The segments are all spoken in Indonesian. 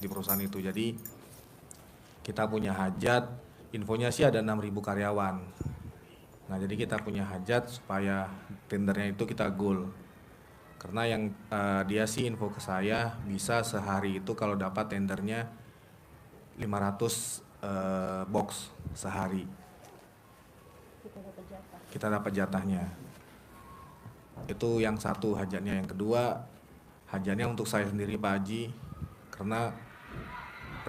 di perusahaan itu. Jadi kita punya hajat, infonya sih ada 6.000 karyawan. Nah, jadi kita punya hajat supaya tendernya itu kita goal. Karena yang dia sih info ke saya bisa sehari itu kalau dapat tendernya 500 box sehari. Kita dapat jatahnya. Itu yang satu hajatnya. Yang kedua hajatnya untuk saya sendiri Pak Haji. Karena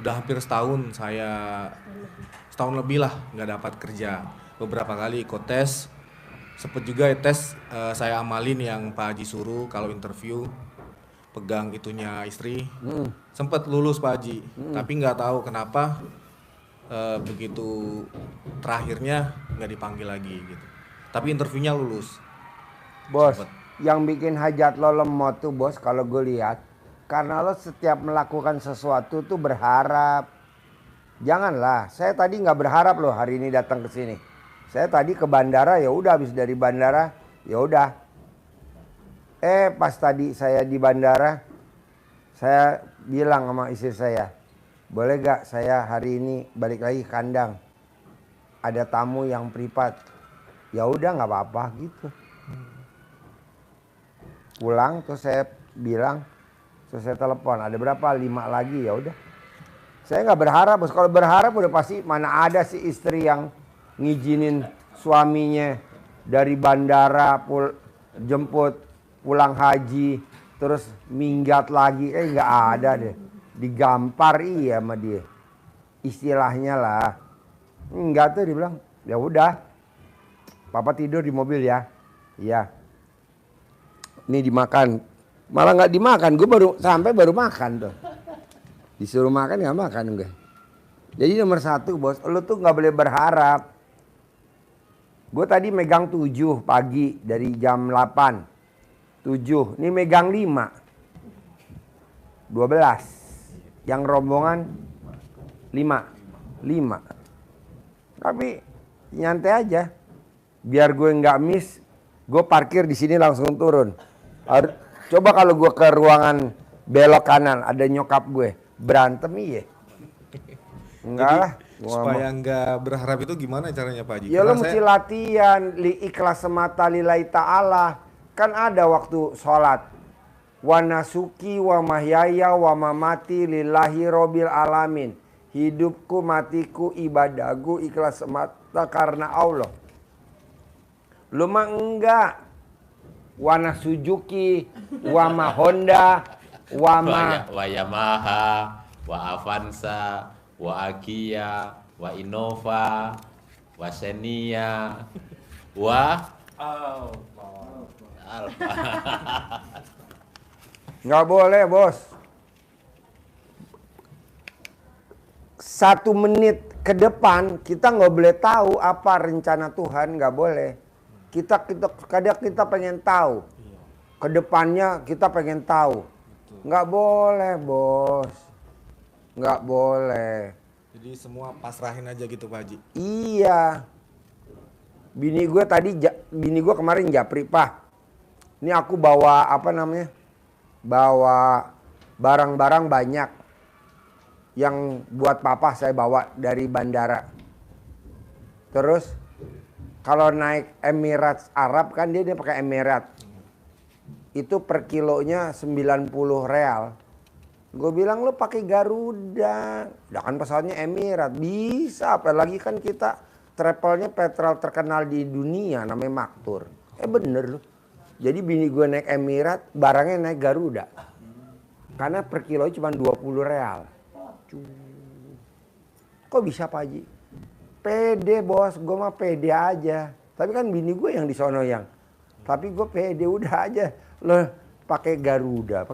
udah hampir setahun setahun lebih lah nggak dapat kerja. Beberapa kali ikut tes, sempet juga tes saya amalin yang Pak Haji suruh kalau interview pegang itunya istri, sempet lulus Pak Haji, tapi nggak tahu kenapa begitu terakhirnya nggak dipanggil lagi gitu. Tapi interviewnya lulus. Bos, Sempet. yang bikin hajat lo lemot tuh bos kalau gue lihat, karena lo setiap melakukan sesuatu tuh berharap. Janganlah, saya tadi nggak berharap loh hari ini datang ke sini. Saya tadi ke bandara, ya udah habis dari bandara, ya udah. Pas tadi saya di bandara, saya bilang sama istri saya, boleh gak saya hari ini balik lagi ke kandang? Ada tamu yang privat. Ya udah nggak apa-apa gitu. Pulang terus saya bilang, terus saya telepon, ada berapa? 5 lagi, ya udah. Saya nggak berharap, bos. Kalau berharap udah pasti mana ada si istri yang ngizinin suaminya dari bandara jemput pulang haji terus minggat lagi, nggak ada deh. Digampar iya sama dia. Istilahnya lah. Enggak tuh, dia bilang, ya udah. Papa tidur di mobil ya. Iya. Ini dimakan. Malah nggak dimakan, gue baru makan tuh. Disuruh makan nggak makan gue. Jadi nomor 1 bos, lo tuh nggak boleh berharap. Gue tadi megang 7 pagi dari jam 8. 7, ini megang 5. 12. Yang rombongan 5. Tapi nyantai aja. Biar gue nggak miss, gue parkir di sini langsung turun. Coba kalau gue ke ruangan belok kanan, ada nyokap gue berantem iya. Enggak lah. Supaya nggak berharap itu gimana caranya Pak Haji? Ya lo mesti latihan ikhlas semata lillahi ta'ala. Kan ada waktu sholat. Wa nasuki wa mahyaya wa mamati lillahi robbil alamin. Hidupku, matiku, ibadahku ikhlas semata karena Allah. Lu mah enggak. Wa nasujuki wa ma Honda wa Yamaha, wa Avanza, wa Agia, wa Innova, wa Xenia, wa Alfa. Nggak boleh bos. 1 menit ke depan kita nggak boleh tahu apa rencana Tuhan, nggak boleh. Kadang kita pengen tahu. Kedepannya kita pengen tahu. Nggak boleh bos. Nggak boleh. Jadi semua pasrahin aja gitu Pak Haji. Iya. Bini gue kemarin japri, Pak. Ini aku bawa bawa barang-barang banyak. Yang buat papa saya bawa dari bandara. Terus kalau naik Emirates Arab kan dia pakai Emirates. Itu per kilonya 90 real. Gue bilang lo pakai Garuda. Udah kan pesawatnya Emirates. Bisa, apalagi kan kita travelnya petrol terkenal di dunia namanya Maktur. Bener loh. Jadi bini gue naik Emirates, barangnya naik Garuda. Karena per kilo cuma 20 real. Kok bisa Pak Haji? Pede bos, gue mah pede aja. Tapi kan bini gue yang di sono yang. Tapi gue pede udah aja. Lo pakai Garuda.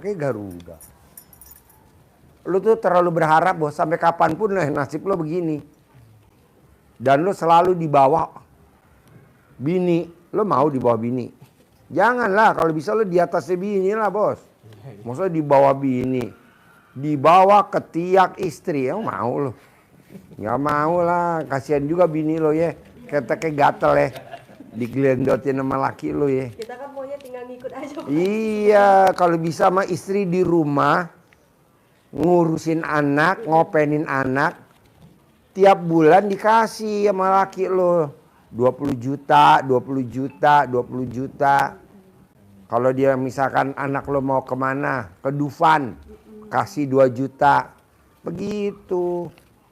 Lo tuh terlalu berharap bos, sampai kapanpun nasib lo begini. Dan lo selalu di bawah bini. Lo mau di bawah bini? Janganlah, kalau bisa lo di atasnya bini lah bos. Maksudnya di bawah bini. Di bawah ketiak istri, mau lo? Nggak mau lah, kasihan juga bini lo ya. Kayak gatel ya. Digelendotin sama laki lo ya. Kita kan maunya tinggal ngikut aja. Iya, kalau bisa sama istri di rumah. ngurusin anak, ngopenin anak, tiap bulan dikasih sama laki lo 20 juta, 20 juta, 20 juta. Kalau dia misalkan anak lo mau kemana, ke Dufan, kasih 2 juta. Begitu.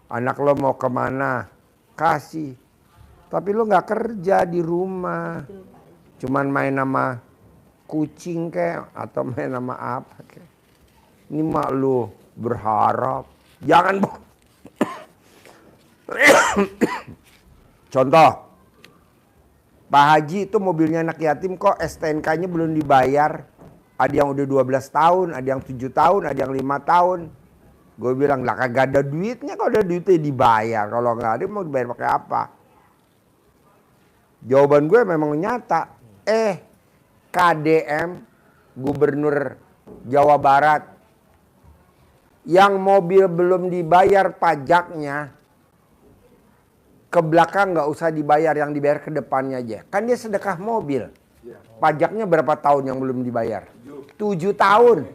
Anak lo mau kemana, kasih. Tapi lo nggak kerja di rumah. Cuman main sama kucing kek, atau main sama apa kek. Ini mak lo berharap. Jangan contoh, Pak Haji itu mobilnya anak yatim kok STNK-nya belum dibayar. Ada yang udah 12 tahun, ada yang 7 tahun, ada yang 5 tahun. Gue bilang, lah kagak ada duitnya, kalau ada duitnya dibayar. Kalau nggak ada mau dibayar pakai apa? Jawaban gue memang nyata. KDM, Gubernur Jawa Barat, yang mobil belum dibayar pajaknya, ke belakang nggak usah dibayar, yang dibayar ke depannya aja. Kan dia sedekah mobil. Pajaknya berapa tahun yang belum dibayar? 7 tahun.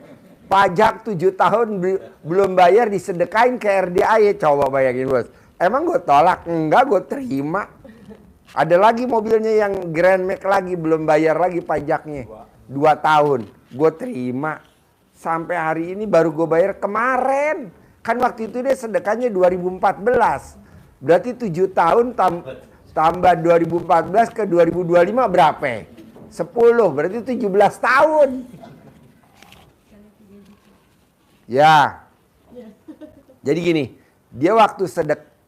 Pajak 7 tahun belum bayar disedekain ke RDAY. Coba bayangin bos. Emang gue tolak? Enggak, gue terima. Ada lagi mobilnya yang Grand Max lagi belum bayar lagi pajaknya. 2 tahun. Gue terima. Sampai hari ini baru gue bayar kemarin. Kan waktu itu dia sedekahnya 2014. Berarti 7 tahun tambah 2014 ke 2025 berapa? 10, berarti 17 tahun. Ya. Jadi gini, dia waktu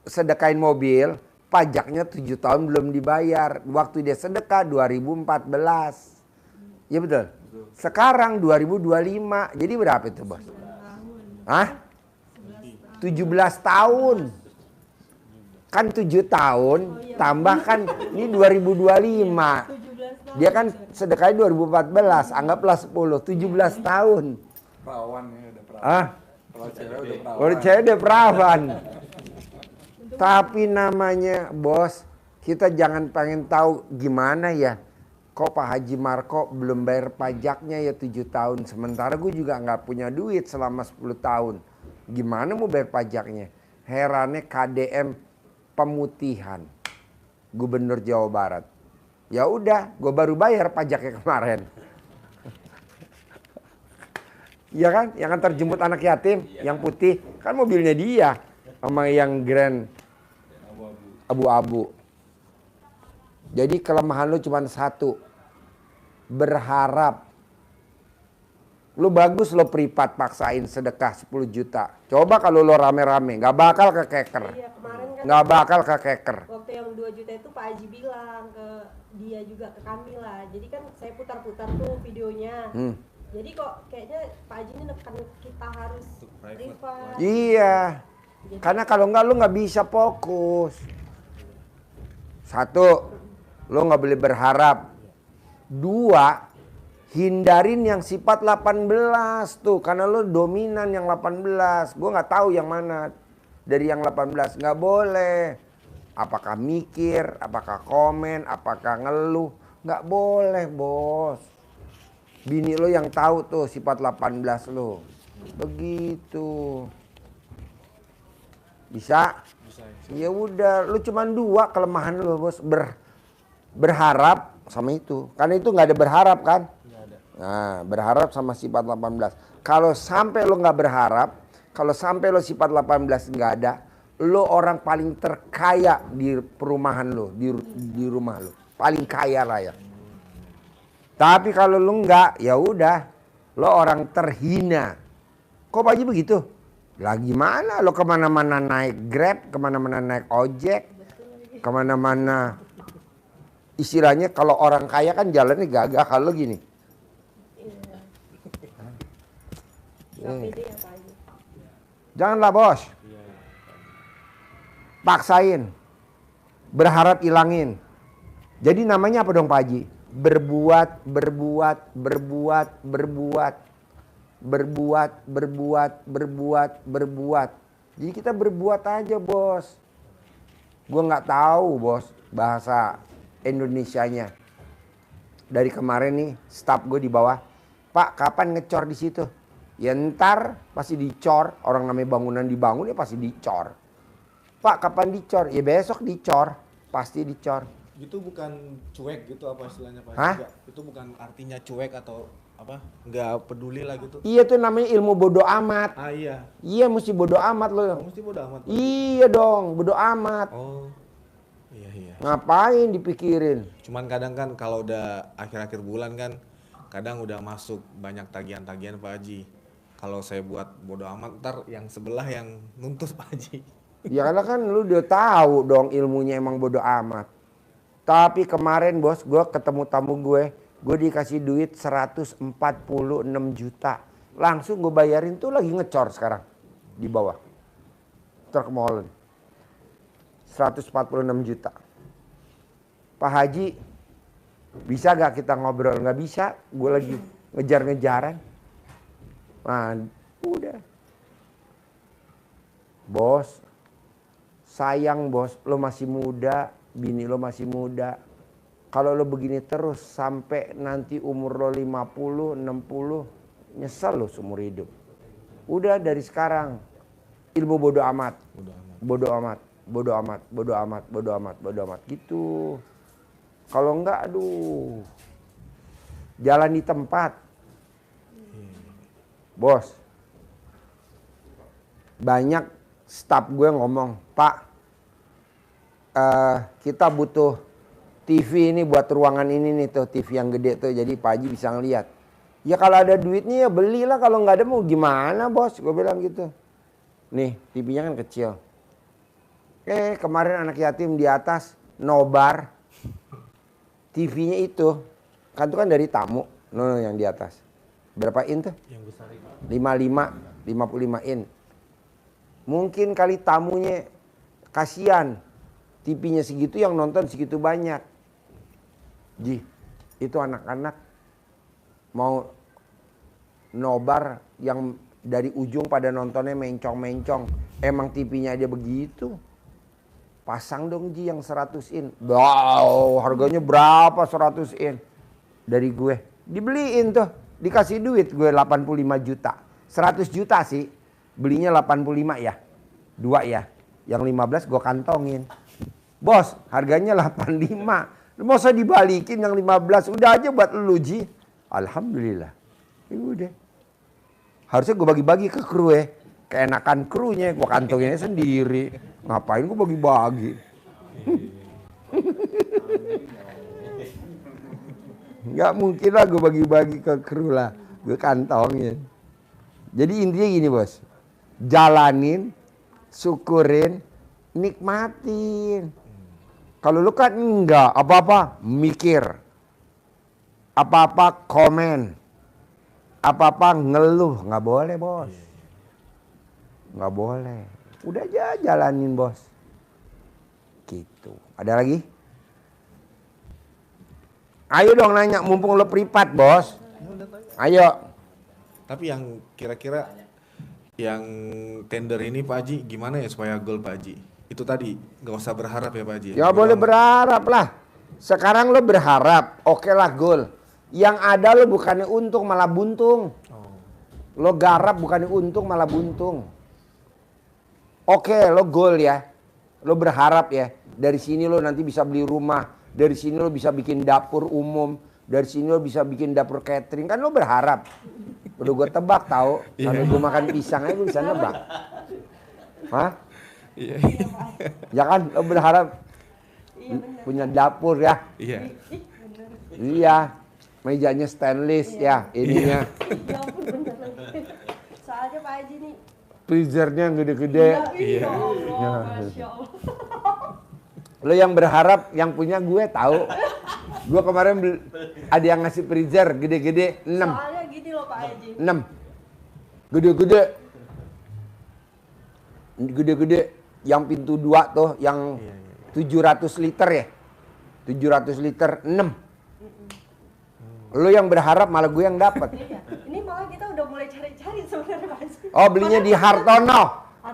sedekain mobil, pajaknya 7 tahun belum dibayar. Waktu dia sedekah 2014. Ya betul? Sekarang 2025. Jadi berapa itu, Bos? Hah? 17 tahun. Kan 7 tahun, tambah kan ini 2025. Dia kan sedekahnya 2014, anggaplah 10, 17 tahun. Perawan ya, udah perawan. Ah? Kalau cewek udah perawan. Kalau cewek udah perawan. Tapi namanya bos, kita jangan pengen tahu gimana ya. Kok Pak Haji Marko belum bayar pajaknya ya 7 tahun. Sementara gue juga nggak punya duit selama 10 tahun. Gimana mau bayar pajaknya? Herannya KDM pemutihan Gubernur Jawa Barat. Ya udah, gue baru bayar pajaknya kemarin. Iya kan? Yang antar jemput anak yatim, yang putih, kan mobilnya dia. Sama yang Grand abu-abu. Jadi kelemahan lu cuma satu. Berharap. Lu bagus lo privat paksain sedekah 10 juta. Coba kalau lo rame-rame, gak bakal kekeker. Iya, kemarin kan Gak bakal kekeker. waktu yang 2 juta itu Pak Haji bilang ke dia juga ke kami lah. Jadi kan saya putar-putar tuh videonya. Jadi kok kayaknya Pak Haji ini nekan kita harus privat. Iya. Karena kalau enggak lu nggak bisa fokus. Satu, lu nggak boleh berharap. 2, hindarin yang sifat 18 tuh. Karena lu dominan yang 18. Gue nggak tahu yang mana dari yang 18. Nggak boleh. Apakah mikir, apakah komen, apakah ngeluh. Nggak boleh bos. Bini lo yang tahu tuh sifat 18 lo. Begitu. Bisa? Ya udah, lu cuman 2 kelemahan lu bos. Berharap sama itu. Karena itu nggak ada berharap kan? Nggak ada. Nah, berharap sama sifat 18. Kalau sampai lu nggak berharap, kalau sampai lu sifat 18 nggak ada, lu orang paling terkaya di perumahan lu, di rumah lu. Paling kaya raya. Tapi kalau lu nggak, ya udah, lu orang terhina. Kok Pak Haji begitu? Lah gimana lo kemana-mana naik Grab, kemana-mana naik ojek, kemana-mana. Istilahnya kalau orang kaya kan jalannya gagah, kalau gini. Nggak pede ya Pak Haji. Janganlah bos. Paksain. Berharap ilangin. Jadi namanya apa dong Pak Haji? Berbuat. Jadi kita berbuat aja bos. Gue nggak tahu bos bahasa Indonesianya. Dari kemarin nih staf gue di bawah, Pak kapan ngecor di situ? Ya ntar pasti dicor. Orang namanya bangunan dibangun ya pasti dicor. Pak kapan dicor? Ya besok dicor. Pasti dicor. Itu bukan cuek gitu apa istilahnya Pak? Hah? Enggak, itu bukan artinya cuek atau apa? Nggak peduli lah gitu. Iya tuh namanya ilmu bodoh amat. Ah iya. Iya mesti bodoh amat lo. Mesti bodo amat. Pak. Iya dong bodoh amat. Oh. Iya iya. Ngapain dipikirin? Cuman kadang kan kalau udah akhir-akhir bulan kan kadang udah masuk banyak tagihan-tagihan Pak Haji. Kalau saya buat bodo amat ntar yang sebelah yang nuntut Pak Haji. Ya karena kan lu udah tahu dong ilmunya emang bodoh amat. Tapi kemarin bos gue ketemu tamu gue dikasih duit 146 juta. Langsung gue bayarin tuh lagi ngecor sekarang di bawah. Truk molen. 146 juta. Pak Haji, bisa gak kita ngobrol? Gak bisa, gue lagi ngejar-ngejaran. Nah, udah. Bos, sayang bos, lo masih muda, bini lo masih muda. Kalau lo begini terus sampai nanti umur lo 50, 60, nyesel lo seumur hidup. Udah dari sekarang, ilmu bodoh amat. Bodoh amat, bodoh amat, bodoh amat, bodoh amat, bodoh amat. Gitu. Kalau enggak, aduh. Jalan di tempat. Bos. Banyak staf gue ngomong, Pak, kita butuh TV ini buat ruangan ini nih tuh, TV yang gede tuh, jadi Pak Haji bisa ngeliat. Ya kalau ada duitnya ya belilah, kalau nggak ada mau gimana bos, gue bilang gitu. Nih TV-nya kan kecil. Kemarin anak yatim di atas nobar, TV-nya itu, kan itu kan dari tamu, no, yang di atas. Berapa in tuh? Yang besar itu. 55 in. Mungkin kali tamunya kasihan, TV-nya segitu yang nonton segitu banyak. Ji, itu anak-anak mau nobar yang dari ujung pada nontonnya mencong-mencong. Emang TV-nya aja begitu. Pasang dong Ji yang 100 in. Wow, harganya berapa 100 in? Dari gue. Dibeliin tuh. Dikasih duit gue 85 juta. 100 juta sih. Belinya 85 ya. 2 ya. Yang 15 gue kantongin. Bos, harganya 85. Mau saya dibalikin yang 15. Udah aja buat lu Ji. Alhamdulillah. Ya udah. Harusnya gue bagi-bagi ke kru ya. Keenakan krunya, gue kantonginnya sendiri. Ngapain gue bagi-bagi? Nggak mungkin lah gue bagi-bagi ke kru lah. Gue kantongin. Jadi intinya gini bos. Jalanin, syukurin, nikmatin. Kalau lu kan enggak, apa-apa mikir. Apa-apa komen. Apa-apa ngeluh. Nggak boleh bos. Nggak boleh. Udah aja jalanin bos. Gitu. Ada lagi? Ayo dong nanya, mumpung lo privat bos. Ayo. Tapi yang kira-kira yang tender ini Pak Haji gimana ya supaya goal Pak Haji? Itu tadi nggak usah berharap ya Pak Haji. Ya boleh berharap lah. Sekarang lo berharap, oke lah goal. Yang ada lo bukannya untung malah buntung. Lo garap bukannya untung malah buntung. Oke lo goal ya. Lo berharap ya. Dari sini lo nanti bisa beli rumah. Dari sini lo bisa bikin dapur umum. Dari sini lo bisa bikin dapur catering. Kan lo berharap. Udah gue tebak tau. Sambil gue makan pisang aja gue bisa nebak. Hah? Iya. Ya kan lo berharap punya dapur ya. Iya. Iya. Mejanya stainless ya ininya. Ya ampun bener lagi. Soalnya Pak Haji nih. Freezernya yang gede-gede. Iya. Allah, Masya Allah. Lo yang berharap yang punya gue tahu. Gue kemarin ada yang ngasih freezer gede-gede 6. Soalnya gini loh Pak Haji. 6. Gede-gede. Gede-gede yang pintu 2 tuh yang 700 liter ya. 700 liter 6. Lo yang berharap malah gue yang dapat. Iya. Ini malah kita udah mulai cari-cari sebenarnya Pak Haji. Oh belinya di Hartono.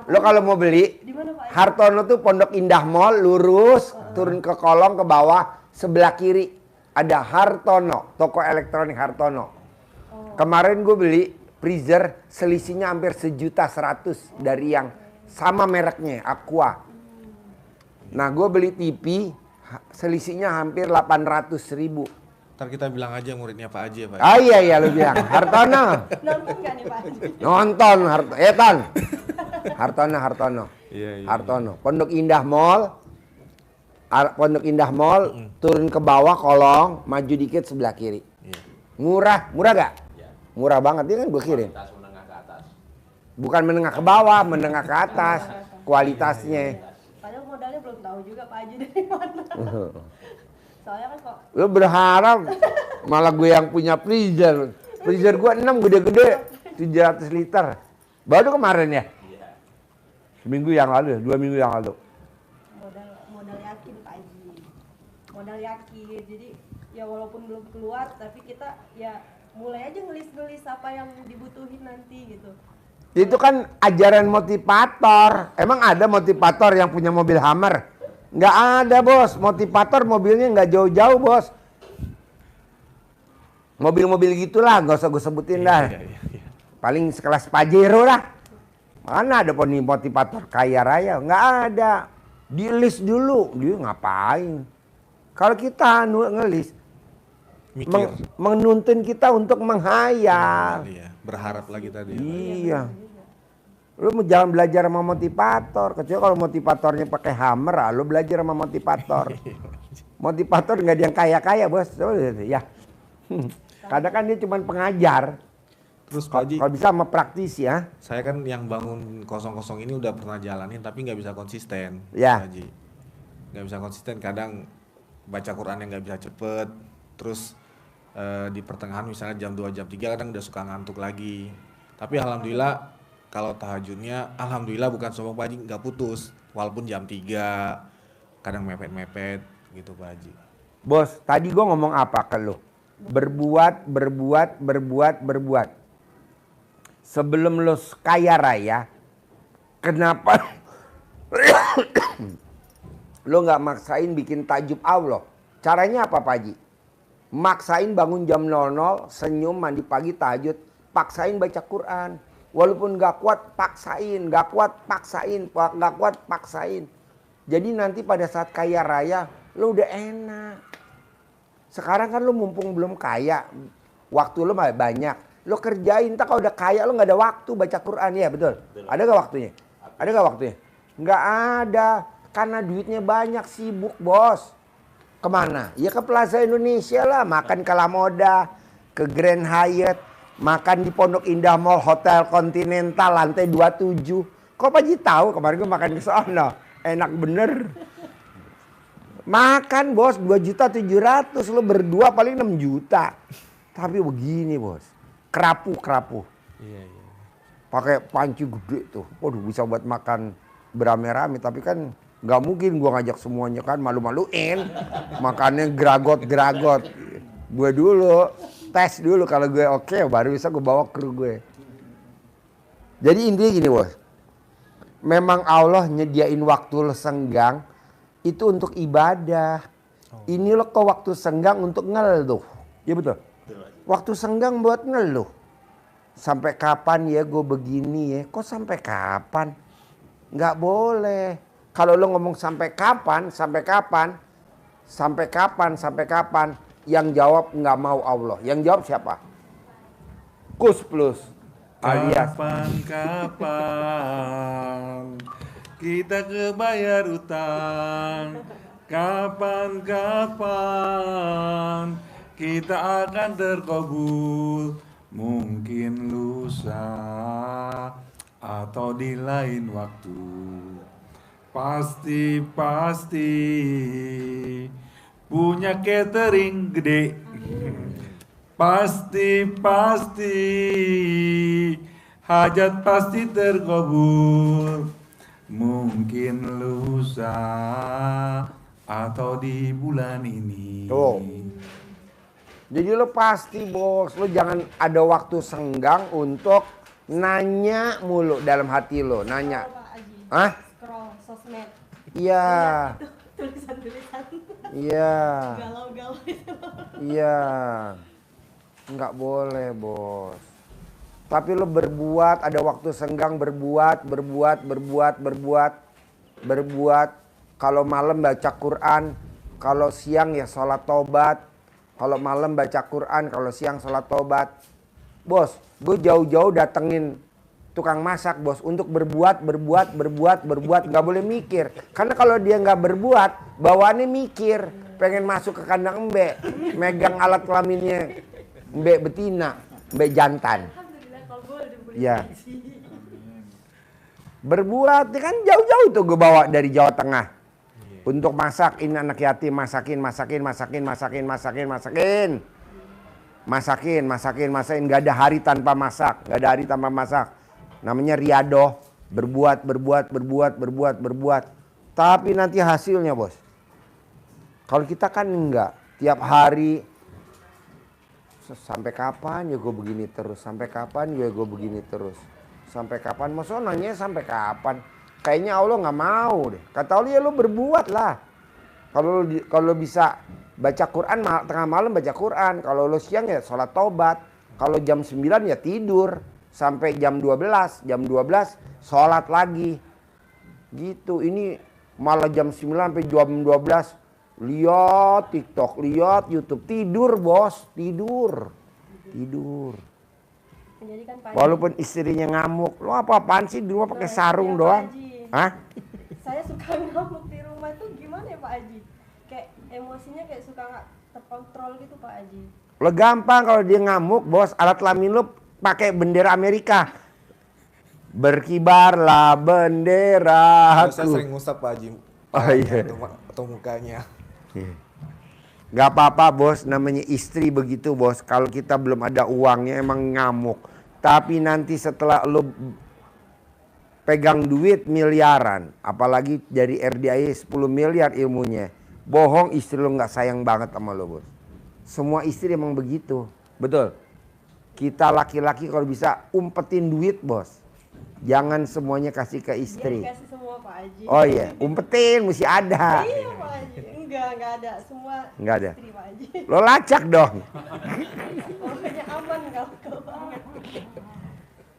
Lo kalau mau beli Di mana Pak Haji? Hartono tuh Pondok Indah Mall lurus turun ke kolong ke bawah sebelah kiri ada Hartono, toko elektronik Hartono. Kemarin gue beli freezer selisihnya hampir 1.100.000 dari yang sama mereknya, Aqua. Nah, gue beli TV selisihnya hampir 800.000. Ntar kita bilang aja muridnya Pak Haji ya Pak. Ah iya lu bilang, Hartono. Nonton nggak nih Pak Haji? Nonton Hartono. Iya. Hartono. Pondok Indah Mall, turun ke bawah kolong, maju dikit sebelah kiri. Iya. Murah gak? Ya. Murah banget, dia kan gue kirim. Kualitas menengah ke atas. Bukan menengah ke bawah, menengah ke atas kualitasnya. Padahal modalnya belum tahu juga Pak Haji dari mana. Soalnya kan kok Lu berharap malah gue yang punya freezer. Freezer gue 6 gede-gede, 700 liter. Baru kemarin ya? Iya. Seminggu yang lalu, 2 minggu yang lalu. modal yakin Pak Haji. Modal yakin. Jadi ya walaupun belum keluar tapi kita ya mulai aja ngelis-ngelis apa yang dibutuhin nanti gitu. Itu kan ajaran motivator. Emang ada motivator yang punya mobil Hummer? Nggak ada bos. Motivator mobilnya nggak jauh-jauh bos. Mobil-mobil gitulah, nggak usah gue sebutin dah. Iya. Paling sekelas Pajero lah. Mana ada motivator kaya raya? Nggak ada. Di list dulu. Dia ngapain? Kalau kita ngelis, Mikir. menuntun kita untuk menghayal. Iya. Berharap lagi tadi. Iya. Lu mau jangan belajar sama motivator. Kecuali kalau motivatornya pakai Hummer, lu belajar sama motivator. Motivator nggak ada yang kaya-kaya bos. Ya. Kadang kan dia cuma pengajar. Terus Pak Haji, Kalau bisa sama praktisi ya. saya kan yang bangun 00 ini udah pernah jalanin tapi nggak bisa konsisten. Ya. Pak Haji. Nggak bisa konsisten, kadang baca Quran yang nggak bisa cepet. Terus di pertengahan misalnya jam 2, jam 3 kadang udah suka ngantuk lagi. Tapi alhamdulillah kalau tahajudnya, alhamdulillah bukan sombong Pak Haji, nggak putus. Walaupun jam 3, kadang mepet-mepet gitu Pak Haji. Bos, tadi gua ngomong apa ke lu? Berbuat. Sebelum lu kaya raya, kenapa lu nggak maksain bikin tajub Allah? Caranya apa Pak Haji? Maksain bangun jam 00, senyum, mandi pagi, tahajud, paksain baca Quran. Walaupun nggak kuat, paksain, nggak kuat, paksain. Jadi nanti pada saat kaya raya, lu udah enak. Sekarang kan lu mumpung belum kaya, waktu lu banyak. Lu kerjain, entah kalau udah kaya lu nggak ada waktu baca Quran, ya betul? Ada nggak waktunya? Nggak ada, karena duitnya banyak, sibuk bos. Kemana? Ya ke Plaza Indonesia lah, makan ke La Moda, ke Grand Hyatt, makan di Pondok Indah Mall, Hotel Continental lantai 27. Kok Pak Haji tahu? Kemarin gue makan ke sana, enak bener. Makan bos 2.700.000, lo berdua paling 6 juta. Tapi begini bos, kerapu. Iya. Pakai panci gede tuh, waduh bisa buat makan berame-rame. Tapi kan nggak mungkin gua ngajak semuanya kan, malu-maluin. Makannya geragot. Gue dulu tes dulu, kalau gue oke, baru bisa gue bawa kru gue. Jadi intinya gini bos, memang Allah nyediain waktu lo senggang itu untuk ibadah. Ini lo kok waktu senggang untuk ngeluh, ya betul. Waktu senggang buat ngeluh. Sampai kapan ya gue begini ya? Kok sampai kapan? Nggak boleh. Kalau lo ngomong sampai kapan? Yang jawab nggak mau Allah. Yang jawab siapa? Kus Plus. Alias. Kapan kita kebayar utang? Kapan kita akan terkabul? Mungkin lusa atau di lain waktu. Pasti punya catering gede. Pasti hajat pasti terkabul. Mungkin lusa atau di bulan ini. Tuh. Jadi lo pasti bos, lo jangan ada waktu senggang untuk nanya mulu dalam hati lo, nanya. Pak Haji. Hah? Scroll sosmed. Iya. Tulisan-tulisan. Iya. Galau-galau itu. Iya. Nggak boleh bos. Tapi lo berbuat, ada waktu senggang berbuat. Kalau malam baca Quran, kalau siang ya sholat tobat. Kalau malam baca Quran, kalau siang sholat tobat. Bos, gue jauh-jauh datengin tukang masak bos untuk berbuat, nggak boleh mikir. Karena kalau dia nggak berbuat, bawaannya mikir, pengen masuk ke kandang embe, megang alat kelaminnya embe betina, embe jantan. Ya. Berbuat kan jauh-jauh tuh gue bawa dari Jawa Tengah. Untuk masak, ini anak yatim masakin. Gak ada hari tanpa masak, Namanya riadoh, berbuat. Tapi nanti hasilnya bos. Kalau kita kan enggak, tiap hari. Sampai kapan ya gue begini terus? Sampai kapan? Maksudnya nanya sampai kapan? Kayaknya Allah nggak mau deh. Kata Allah ya lo berbuat lah. Kalau bisa baca Quran tengah malam baca Quran. Kalau lo siang ya sholat taubat. Kalau jam 9 ya tidur. Sampai jam 12. Jam 12 sholat lagi. Gitu. Ini malah jam 9 sampai jam 12. Lihat TikTok, lihat YouTube. Tidur bos, tidur. Jadi kan Pak Walaupun istrinya ngamuk. Lo apa-apaan sih di rumah pakai sarung doang? Hah? Saya suka ngamuk di rumah itu gimana ya Pak Haji? Kayak emosinya kayak suka nggak terkontrol gitu Pak Haji. Lo gampang kalau dia ngamuk bos. Alat kelamin lo pakai bendera Amerika. Berkibarlah bendera. Saya sering ngusap Pak Haji. Oh iya. Atau mukanya. Gak apa-apa bos, namanya istri begitu bos. Kalau kita belum ada uangnya emang ngamuk. Tapi nanti setelah lo pegang duit miliaran, apalagi dari RDI 10 miliar ilmunya, bohong istri lo gak sayang banget sama lo bos. Semua istri emang begitu, betul. Kita laki-laki kalau bisa umpetin duit bos. Jangan semuanya kasih ke istri. Dia dikasih semua Pak Haji. Oh iya, umpetin mesti ada. Iya Pak Haji. Enggak ada. Semua Nggak ada. istri Pak Haji. Lo lacak dong. Pokoknya aman kalau banget.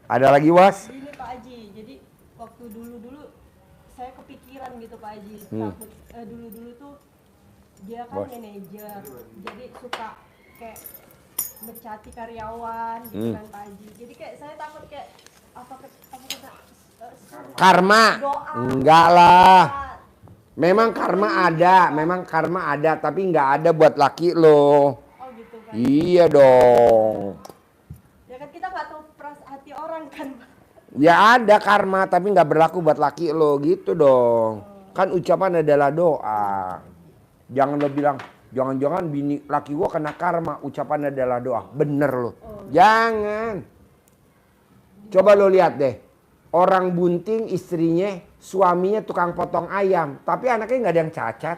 Ada lagi was? Ini Pak Haji, jadi waktu dulu saya kepikiran gitu Pak Haji. Takut dulu tuh dia kan manajer, jadi suka kayak mencati karyawan gitu kan Pak Haji. Jadi kayak saya takut kayak apa Karma? doa. Enggak lah. Memang karma ada, tapi nggak ada buat laki lo. Oh gitu Pak. Iya dong. Ya kan kita nggak tahu hati orang kan Pak. Ya ada karma, tapi nggak berlaku buat laki lo gitu dong. Kan ucapan adalah doa. Jangan lo bilang, jangan-jangan bini laki gua kena karma. Ucapan adalah doa. Bener lo. Jangan. Coba lo lihat deh. Orang bunting istrinya, suaminya tukang potong ayam. Tapi anaknya nggak ada yang cacat.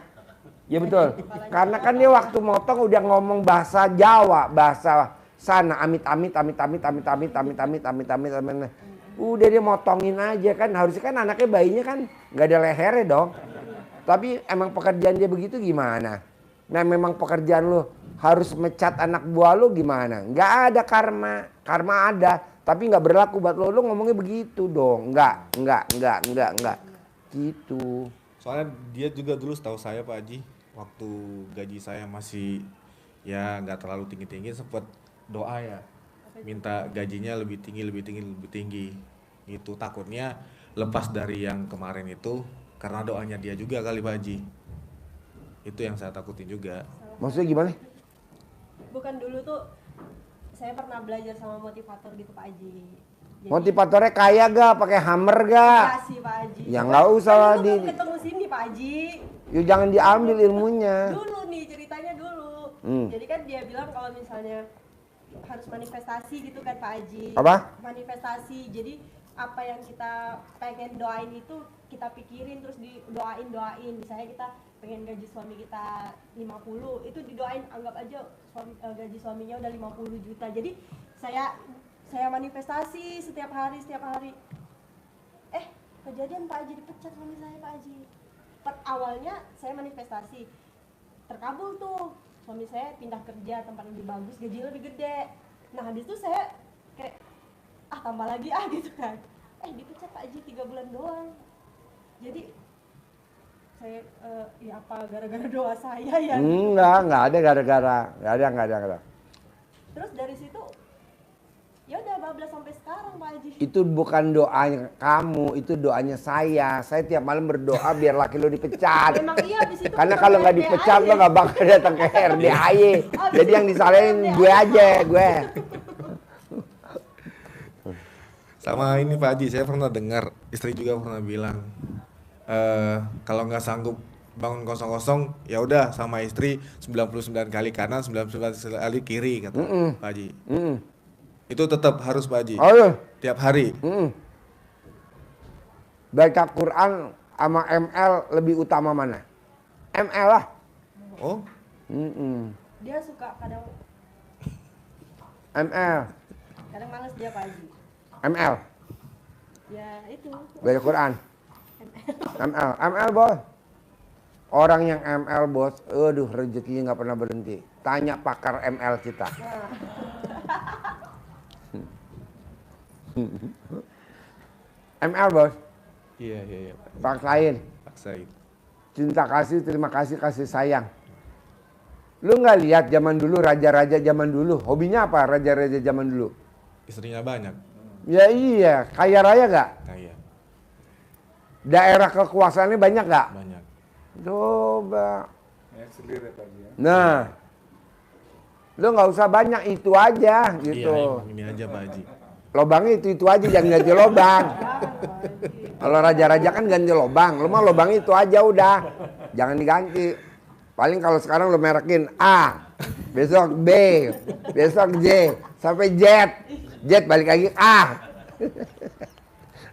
Ya betul. Karena kan dia waktu motong udah ngomong bahasa Jawa. Bahasa sana. Amit. Udah dia motongin aja kan. Harusnya kan anaknya bayinya kan nggak ada lehernya dong. Tapi emang pekerjaan dia begitu gimana? Nah memang pekerjaan lo harus mecat anak buah lo gimana? Nggak ada karma. Karma ada. Tapi nggak berlaku buat lo ngomongnya begitu dong. Enggak. Gitu. Soalnya dia juga dulu setahu saya Pak Haji, waktu gaji saya masih ya nggak terlalu tinggi-tinggi, sempat doa ya. Minta gajinya lebih tinggi. Itu takutnya lepas dari yang kemarin itu karena doanya dia juga kali Pak Haji. Itu yang saya takutin juga. Maksudnya gimana? Bukan dulu tuh saya pernah belajar sama motivator gitu Pak Haji. Jadi, Motivatornya kaya gak? Pakai hammer gak? iya sih Pak Haji. Ya nggak usah Kan di. belum ketemu sini Pak Haji. Yuk jangan diambil ilmunya. Dulu nih ceritanya dulu. Jadi kan dia bilang kalau misalnya harus manifestasi gitu kan Pak Haji. Apa? Manifestasi. Jadi apa yang kita pengen doain itu kita pikirin terus doain. Misalnya kita pengen gaji suami kita 50, itu didoain, anggap aja gaji suaminya udah 50 juta. Jadi saya manifestasi setiap hari. Kejadian Pak Haji dipecat suami saya Pak Haji. Awalnya saya manifestasi, terkabul tuh, suami saya pindah kerja tempat lebih bagus, gaji lebih gede. Nah habis itu saya kayak tambah lagi gitu kan. Dipecat Pak Haji 3 bulan doang. Jadi saya ya apa gara-gara doa saya ya. Enggak ada gara-gara. Enggak ada. Terus dari situ ya udah bablas sampai sekarang Pak Haji. Itu bukan doanya kamu, itu doanya saya. Saya tiap malam berdoa biar laki lo dipecat. Memang iya di situ. Karena kalau nggak dipecat lo nggak bakal datang ke RDAY. Jadi yang disalahin gue aja, gue. Sama ini Pak Haji, saya pernah dengar istri juga pernah bilang kalau nggak sanggup bangun kosong-kosong ya udah sama istri 99 kali kanan 99 kali kiri kata Pak Haji. Itu tetap harus Pak Haji. Oh iya. Tiap hari. Baca Quran sama ML lebih utama mana? ML lah. Oh, Dia suka kadang ML. males dia Pak Haji. ML. Ya itu. Baca Quran. ML bos. Orang yang ML bos, aduh rezekinya nggak pernah berhenti. Tanya pakar ML kita. ML bos. iya. Paksain. Paksain. Cinta kasih, terima kasih, kasih sayang. Lu nggak lihat zaman dulu, raja-raja zaman dulu. Hobinya apa raja-raja zaman dulu? Istrinya banyak. Ya iya, kaya raya gak? Kaya. Daerah kekuasaannya banyak gak? Banyak. Coba. Banyak sendiri tadi ya. Nah, lu nggak usah banyak, itu aja gitu. Iya, ini aja Pak Haji. Lobangnya itu aja, jangan ganti lobang. Kalau raja-raja kan ganti lobang, lu mah lobangnya itu aja udah, jangan diganti. Paling kalau sekarang lu merekin A, besok B, besok J, sampai Z, Z balik lagi A.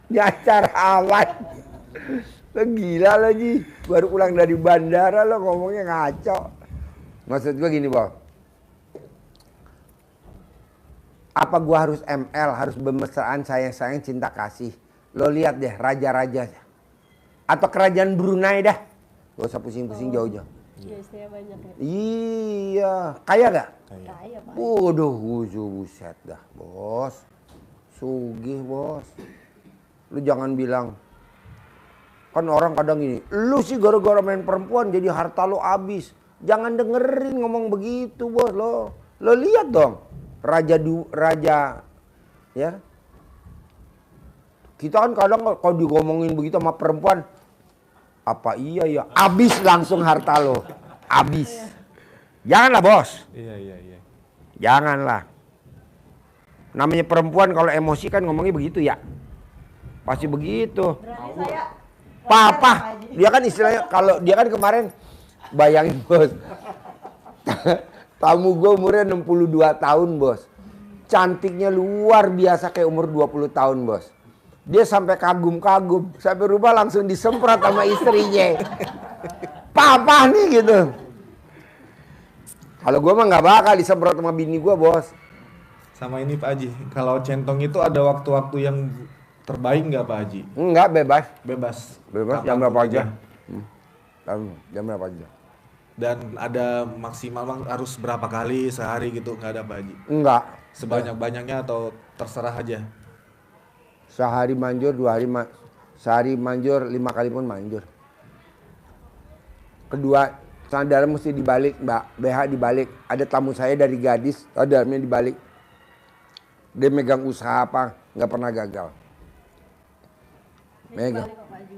Nyasar awan. Lo gila lagi, baru pulang dari bandara lo ngomongnya ngaco. Maksud gue gini Bang, apa gua harus ML, harus bermesraan, sayang-sayang, cinta kasih. Lo lihat deh raja-raja atau kerajaan Brunei dah, gak usah pusing-pusing jauh-jauh. Ya istrinya banyak ya. Iya, kaya gak? Kaya Pak. Waduh, buset dah bos, sugih bos. Lu jangan bilang, kan orang kadang gini, lu sih gara-gara main perempuan jadi harta lo habis. Jangan dengerin ngomong begitu bos lo. Lo lihat dong, raja ya. Kita kan kadang kalau digomongin begitu sama perempuan, apa iya ya, habis langsung harta lo, habis. Janganlah bos, Iya. janganlah. Namanya perempuan kalau emosi kan ngomongnya begitu ya, pasti begitu. Berarti saya Papa, dia kan istilahnya kalau dia kan kemarin bayangin bos, tamu gue umurnya 62 tahun bos, cantiknya luar biasa kayak umur 20 tahun bos. Dia sampai kagum-kagum, sampai rumah langsung disemprot sama istrinya. Papa nih gitu. Kalau gue mah nggak bakal disemprot sama bini gue bos. Sama ini Pak Haji, kalau centong itu ada waktu-waktu yang terbaik nggak Pak Haji? Enggak, bebas. Bebas. Jam berapa Kapanpun aja. Jam berapa aja. Dan ada maksimal harus berapa kali sehari gitu, nggak ada Pak Haji? Enggak. Sebanyak-banyaknya atau terserah aja? Sehari manjur, 2 hari sehari manjur, 5 kali pun manjur. Kedua, sandal mesti dibalik, Mbak. BH dibalik. Ada tamu saya dari Gadis, sandalnya dibalik. Dia megang usaha apa, nggak pernah gagal. Megang.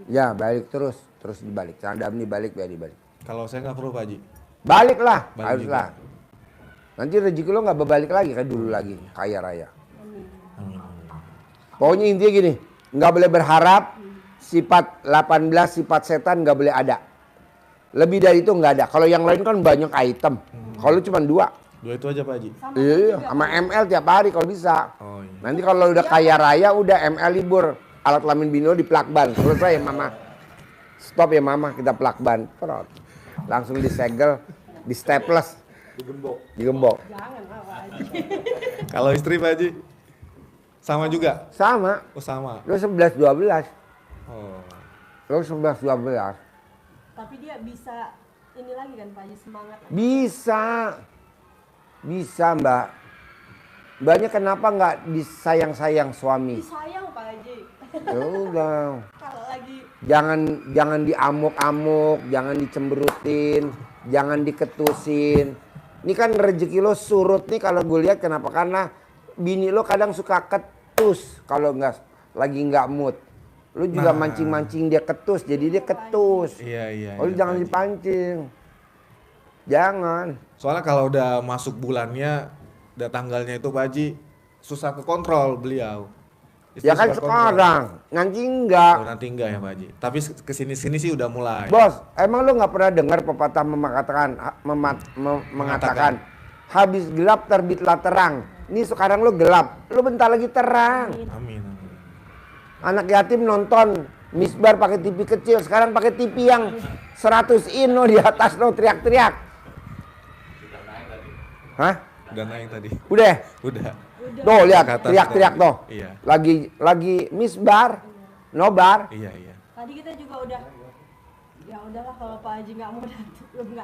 Ya, balik terus dibalik. Sandal dibalik, BH dibalik. Kalau saya nggak perlu Pak Haji. Baliklah, Balik haruslah. Nanti rezeki lo nggak berbalik lagi kayak dulu lagi, kaya raya. Amin. Pokoknya intinya gini, nggak boleh berharap sifat 18 sifat setan nggak boleh ada. Lebih dari itu nggak ada. Kalau yang lain kan banyak item. Kalau cuma 2. 2 itu aja Pak Haji. Iya, sama ML tiap hari kalau bisa. Oh iya. Nanti kalau udah kaya raya udah ML libur. Alat kelamin bini lo diplakban. Selesai ya mama. Stop ya mama, kita plakban. Perot. Langsung disegel, di staples, digembok. Jangan Pak Haji. Kalau istri Pak Haji? Sama juga? Sama. Oh sama. Lo 11-12. Oh. Lo 11-12. Tapi dia bisa ini lagi kan Pak Haji, semangat. Bisa. Bisa Mbak. Mbaknya kenapa nggak disayang-sayang suami? Disayang Pak Haji. Ya udah. Kalau lagi Jangan diamuk-amuk, jangan dicemberutin, jangan diketusin. Ini kan rezeki lo surut nih kalau gue lihat kenapa? Karena bini lo kadang suka ketus kalau lagi nggak mood. Lo juga Nah. mancing-mancing dia ketus, jadi dia ketus. Iya. Oh, iya, jangan Pak Haji. dipancing. Jangan. Soalnya kalau udah masuk bulannya, udah tanggalnya itu Pak Haji, susah kekontrol beliau. Istri Ya kan suka kontrol. sekarang, nanti enggak. Oh, nanti enggak ya Pak Haji. Tapi kesini-sini sih udah mulai. Bos, emang lu nggak pernah dengar pepatah mengatakan habis gelap terbitlah terang. Ini sekarang lu gelap, lu bentar lagi terang. Amin. Anak yatim nonton misbar pakai TV kecil, sekarang pakai TV yang 100 in lo di atas lo teriak-teriak. Hah? Udah naik tadi. Udah. Udah. Tuh lihat Ke atas teriak-teriak sudah. tuh. Iya. Lagi misbar, nobar. Iya. tadi kita juga udah ya udahlah kalau Pak Haji nggak mau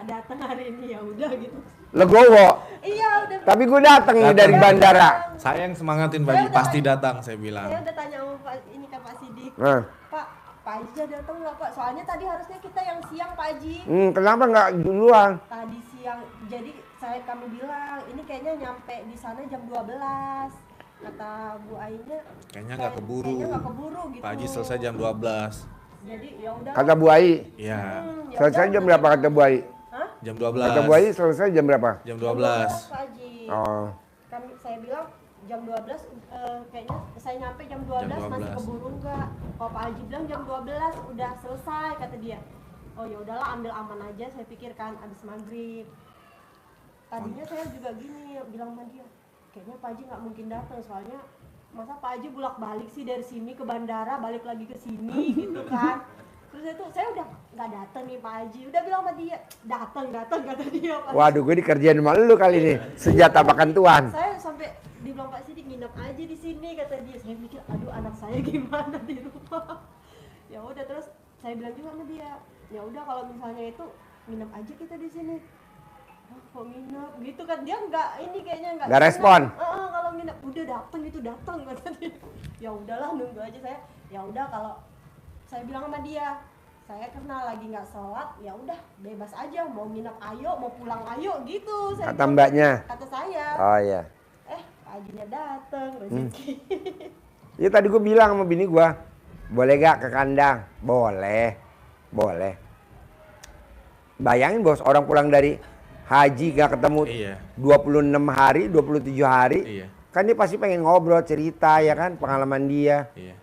datang hari ini ya udah gitu. Legowo. Iya udah. Tapi gue dateng nih dari Datang. bandara. Saya yang semangatin Pak Saya Haji, udah pasti tanya. datang saya bilang. Saya udah tanya sama Pak ini kan Pak Sidik. Nah. Pak Haji udah datang nggak Pak? Soalnya tadi harusnya kita yang siang Pak Haji. Kenapa nggak duluan? Tadi siang, jadi kami bilang ini kayaknya nyampe di sana jam 12. Kata Bu Ainnya Kayaknya nggak keburu. Kayaknya nggak keburu gitu. Pak Haji selesai jam 12. Jadi ya udah. Kata Bu Ai. Iya. ya Selesai udah, jam berapa kata Bu Ai? Hah? Jam 12. Kata Bu Ai selesai jam berapa? Jam Jam 12. Pak Haji. Oh. Saya bilang jam 12 kayaknya saya nyampe jam 12, Jam 12. masih keburu enggak. Kalau Pak Haji bilang jam 12 udah selesai kata dia. Oh ya udahlah ambil aman aja saya pikirkan abis maghrib. Tadinya saya juga gini bilang sama dia, kayaknya Pak Haji nggak mungkin datang soalnya masa Pak Haji bolak-balik sih dari sini ke bandara balik lagi ke sini gitu kan. Terus itu saya udah nggak datang nih Pak Haji, udah bilang sama dia datang kata dia Pak Haji. Waduh, gue dikerjain sama lu kali ini. Senjata makan tuan. Saya sampai dibilang Pak Sidik nginep aja di sini kata dia. Saya mikir aduh anak saya gimana di rumah. Ya udah terus saya bilang juga sama dia, ya udah kalau misalnya itu nginep aja kita di sini. Oh, kok nginep gitu kan dia nggak ini kayaknya Nggak respon. Kalau nginep udah datang itu datang kata dia. Ya udahlah nunggu aja saya. Ya udah kalau saya bilang sama dia, saya karena lagi nggak sholat, ya udah bebas aja mau nginep ayo mau pulang ayo gitu. Saya Kata bilang. mbaknya. Kata saya. Oh iya. Pak Hajinya dateng rezeki. Ya tadi gue bilang sama bini gue, boleh gak ke kandang? Boleh. Bayangin bos, orang pulang dari haji gak ketemu Iya. 26 hari, 27 hari. Iya. Kan dia pasti pengen ngobrol, cerita ya kan, pengalaman dia. Iya.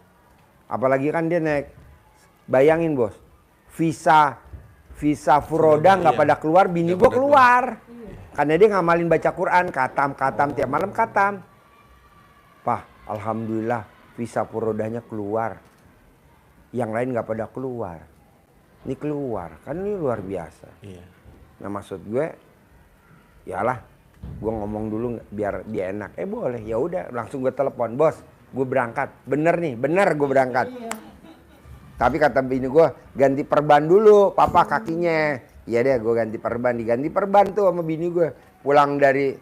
Apalagi kan dia naik, bayangin bos, visa Furoda nggak iya. pada keluar, bini Nggak gue pada keluar. Karena dia ngamalin baca Quran, katam, tiap malam katam. Pak, alhamdulillah visa Furodanya keluar. Yang lain nggak pada keluar. Ini keluar, kan ini luar biasa. Iya. Nah maksud gue, yalah, gue ngomong dulu biar dia enak. Boleh, ya udah, langsung gue telepon, bos, gue berangkat. Bener gue berangkat. Tapi kata bini gue, ganti perban dulu, papa kakinya. Iya deh, gue diganti perban tuh sama bini gue. Pulang dari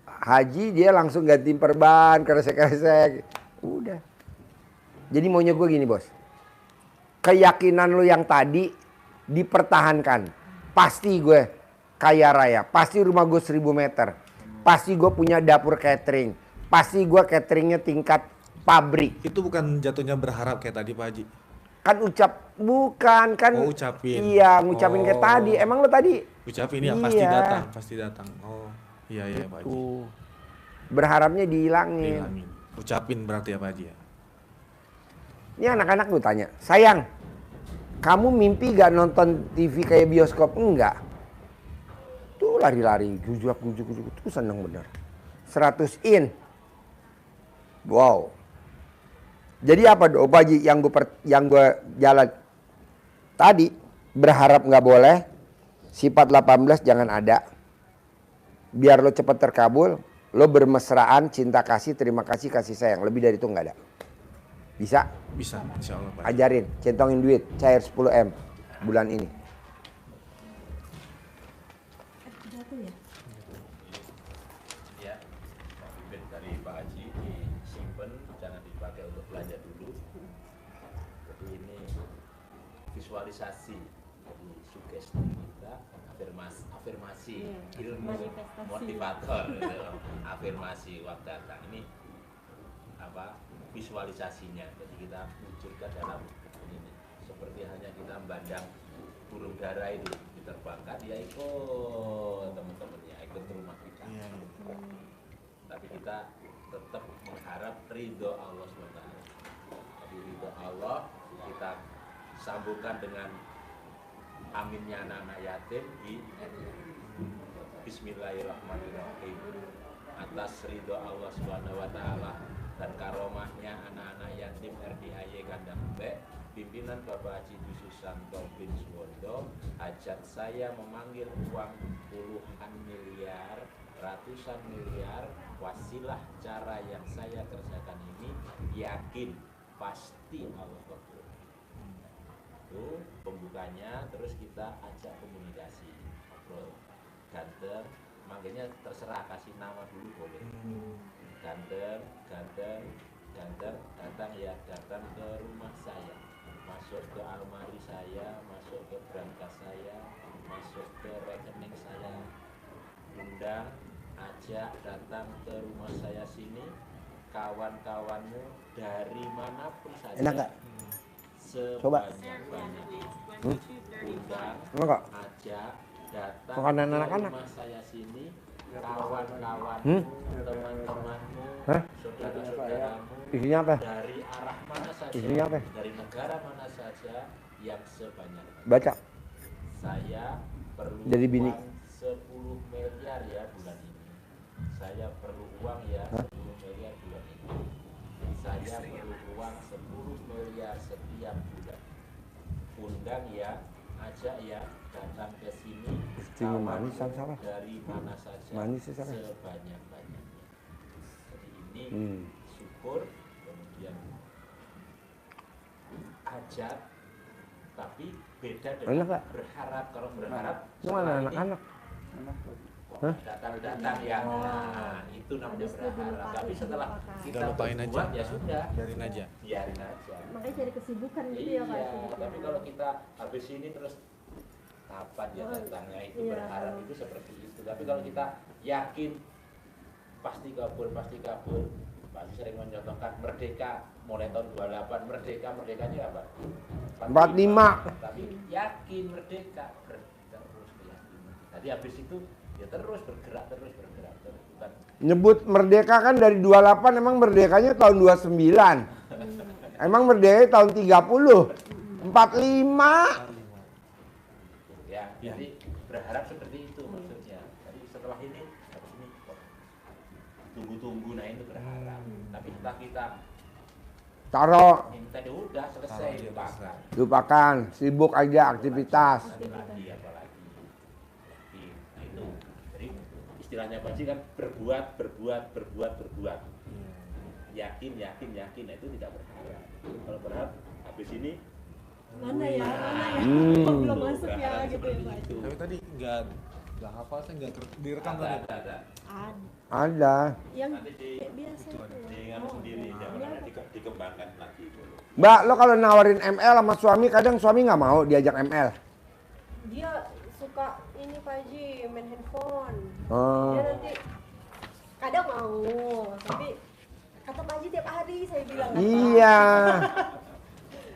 haji dia langsung ganti perban, kresek-kresek. Udah. Jadi maunya gue gini bos, keyakinan lo yang tadi dipertahankan. Pasti gue kaya raya, pasti rumah gue 1000 meter, pasti gue punya dapur catering, pasti gue cateringnya tingkat pabrik. Itu bukan jatuhnya berharap kayak tadi Pak Haji. Kan bukan kan. Oh, ucapin. Iya, ngucapin kayak Oh. tadi. Emang lo tadi Ucapin ya Iya. pasti datang. Oh, iya Pak Haji. tuh berharapnya dihilangin. Bilangin. Ucapin berarti ya Pak Haji ya. Ini anak-anak gue tanya, sayang, kamu mimpi gak nonton TV kayak bioskop? Enggak. Tuh lari-lari, jujuk, tuh seneng bener. 100 in. Wow. Jadi apa doa Pak Haji yang gue jalan tadi, berharap nggak boleh, sifat 18 jangan ada. Biar lo cepat terkabul, lo bermesraan, cinta kasih, terima kasih, kasih sayang. Lebih dari itu nggak ada. Bisa? Bisa, insya Allah Pak Haji. Ajarin, centongin duit, cair 10M bulan ini. Jatuh ya? Ya, Pak Bibit dari Pak Haji disimpan, jangan dipakai untuk belanja dulu. Jadi ini visualisasi, jadi sugesti kita, afirmasi, ilmu Manifestasi. motivator, gitu. Afirmasi waktu datang ini apa visualisasinya. Jadi kita wujudkan dalam ini. Seperti hanya kita memandang burung dara itu diterbangkan, dia ikut teman-temannya, ikut ke rumah kita. Iya, iya. Tapi kita tetap mengharap ridho Allah SWT. Jadi ridho Allah kita sambungkan dengan aminnya anak-anak yatim di Bismillahirrahmanirrahim. Atas ridho Allah SWT dan karomahnya anak-anak yatim RDIY Kandang Mbek, pimpinan Bapak Haji Susanto bin Suwondo, hajat saya memanggil uang puluhan miliar, ratusan miliar, wasilah cara yang saya kerjakan ini, yakin pasti Allah kabul. Itu pembukanya, terus kita ajak komunikasi, ngobrol, ganteng, manggilnya terserah, kasih nama dulu boleh. Ganteng, datang ya, datang ke rumah saya, masuk ke almari saya, masuk ke brankas saya, masuk ke rekening saya, undang, ajak datang ke rumah saya sini, kawan-kawanmu dari manapun saja. Enak nggak? Coba. Sebanyak-banyaknya. Hmm? Undang, Enak nggak? ajak datang Makanan ke anak-anak. rumah saya sini, kawan-kawanmu, Hmm? teman-temanmu, Hah? saudara-saudaramu, Isinya apa? dari arah mana saja, Isinya apa? dari negara mana saja yang sebanyak. Baca. Saya perlu Jadi bini. uang 10 miliar ya bulan ini. Saya perlu uang ya 10 miliar bulan ini. Saya perlu uang 10 miliar setiap bulan. Undang ya, ajak ya, datang ke sini. Istrinya manis sama-sama. Dari mana saja, Manis sih, sama. sebanyak-banyaknya. Jadi ini syukur, kemudian ajak, tapi beda Enak dengan nggak? berharap. Kalau berharap Itu mana setelah ini, anak-anak? wah, datang-datang ya, nah, itu namanya Habis itu berharap. dilupain, Tapi setelah dilupakan. kita Udah lupain aja. berbuat ya sudah, Biarin aja. biarin aja. Makanya cari kesibukan gitu Iya, ya Pak. tapi kalau kita habis ini terus kapan ya datangnya itu Iya. berharap itu seperti itu. Tapi kalau kita yakin pasti kabul, pasti kabul. Pasti sering mencontohkan merdeka mulai tahun 28, merdekanya apa? 45. Tapi yakin merdeka, terus keyakinan. Tadi habis itu ya terus bergerak terus bukan Nyebut merdeka kan dari 28, emang merdekanya tahun 29. Emang merdeka tahun 30. 45. ya. Jadi berharap seperti itu maksudnya. Jadi setelah ini habis ini kok tunggu-tunggu, nah itu berharap. Tapi setelah kita Taruh, minta ya udah selesai Taruh, lupakan. lupakan, sibuk aja aktivitas. Apalagi. Nah itu. Jadi istilahnya Pak Haji kan berbuat. Yakin. Nah itu tidak berharap. Kalau berharap habis ini Mana ya? Hmm. Kok belum masuk ya berharap gitu ya seperti Pak. itu. Tapi tadi nggak hafal, saya nggak direkam tadi. Ada. Ada. Yang Nanti kayak biasa itu. dengan sendiri jangan Iya. nanti dikembangkan lagi dulu. Mbak, lo kalau nawarin ML sama suami, kadang suami nggak mau diajak ML. Dia suka ini Pak Haji main handphone. Oh. Dia nanti kadang mau, tapi kata Pak Haji tiap hari saya bilang kan, Pak. Iya.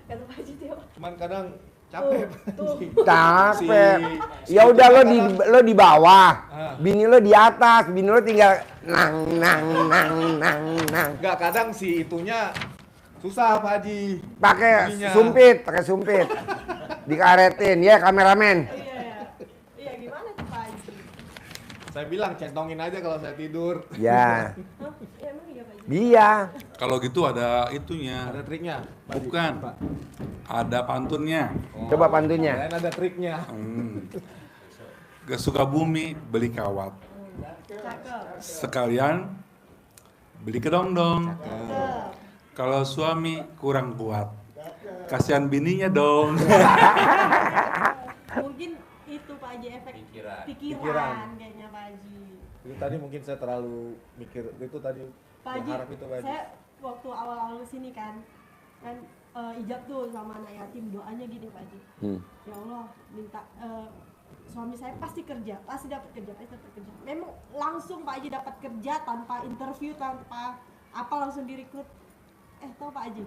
Kata Pak Haji tiap hari. Cuman kadang capek. Tuh. Capek. Ya udah lo di bawah. Bini lo di atas, bini lo tinggal nang. Enggak, kadang si itunya susah Pak Haji. Pakai Bininya. sumpit. Dikaretin, ya kameramen. Iya gimana tuh Pak Haji? Saya bilang centongin aja kalau saya tidur. Ya. Hah? Ya emang iya Pak Haji? Dia. Kalau gitu ada itunya. Ada triknya. Bukan. Ada pantunnya. Coba pantunnya. Kirain ada triknya. Ke Sukabumi beli kawat. Cakep. Sekalian beli kedong-dong. Cakep. Kalau suami kurang kuat, kasihan bininya dong. Mungkin itu Pak Haji efek Pikiran. pikiran kayaknya Pak Haji. Itu tadi mungkin saya terlalu mikir itu tadi Pak Haji, Berharap itu, Pak Haji. saya waktu awal-awal kesini kan ijab tuh sama anak yatim, doanya gini Pak Haji. Ya Allah, minta suami saya pasti kerja, pasti dapat kerja. Memang langsung Pak Haji dapat kerja tanpa interview, tanpa apa, langsung direkrut. Tahu Pak Haji?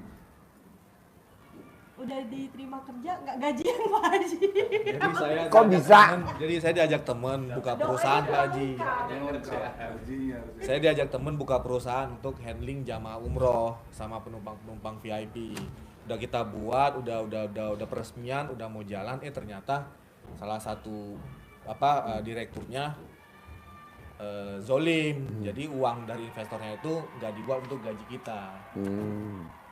Udah diterima kerja nggak gajian Pak Haji. Jadi saya Kok diajak bisa? jadi saya diajak teman buka perusahaan Pak Haji. Saya diajak temen buka perusahaan untuk handling jamaah umroh sama penumpang VIP. Udah kita buat, udah peresmian, udah mau jalan, ternyata salah satu direkturnya zolim. Jadi uang dari investornya itu nggak dibuat untuk gaji kita.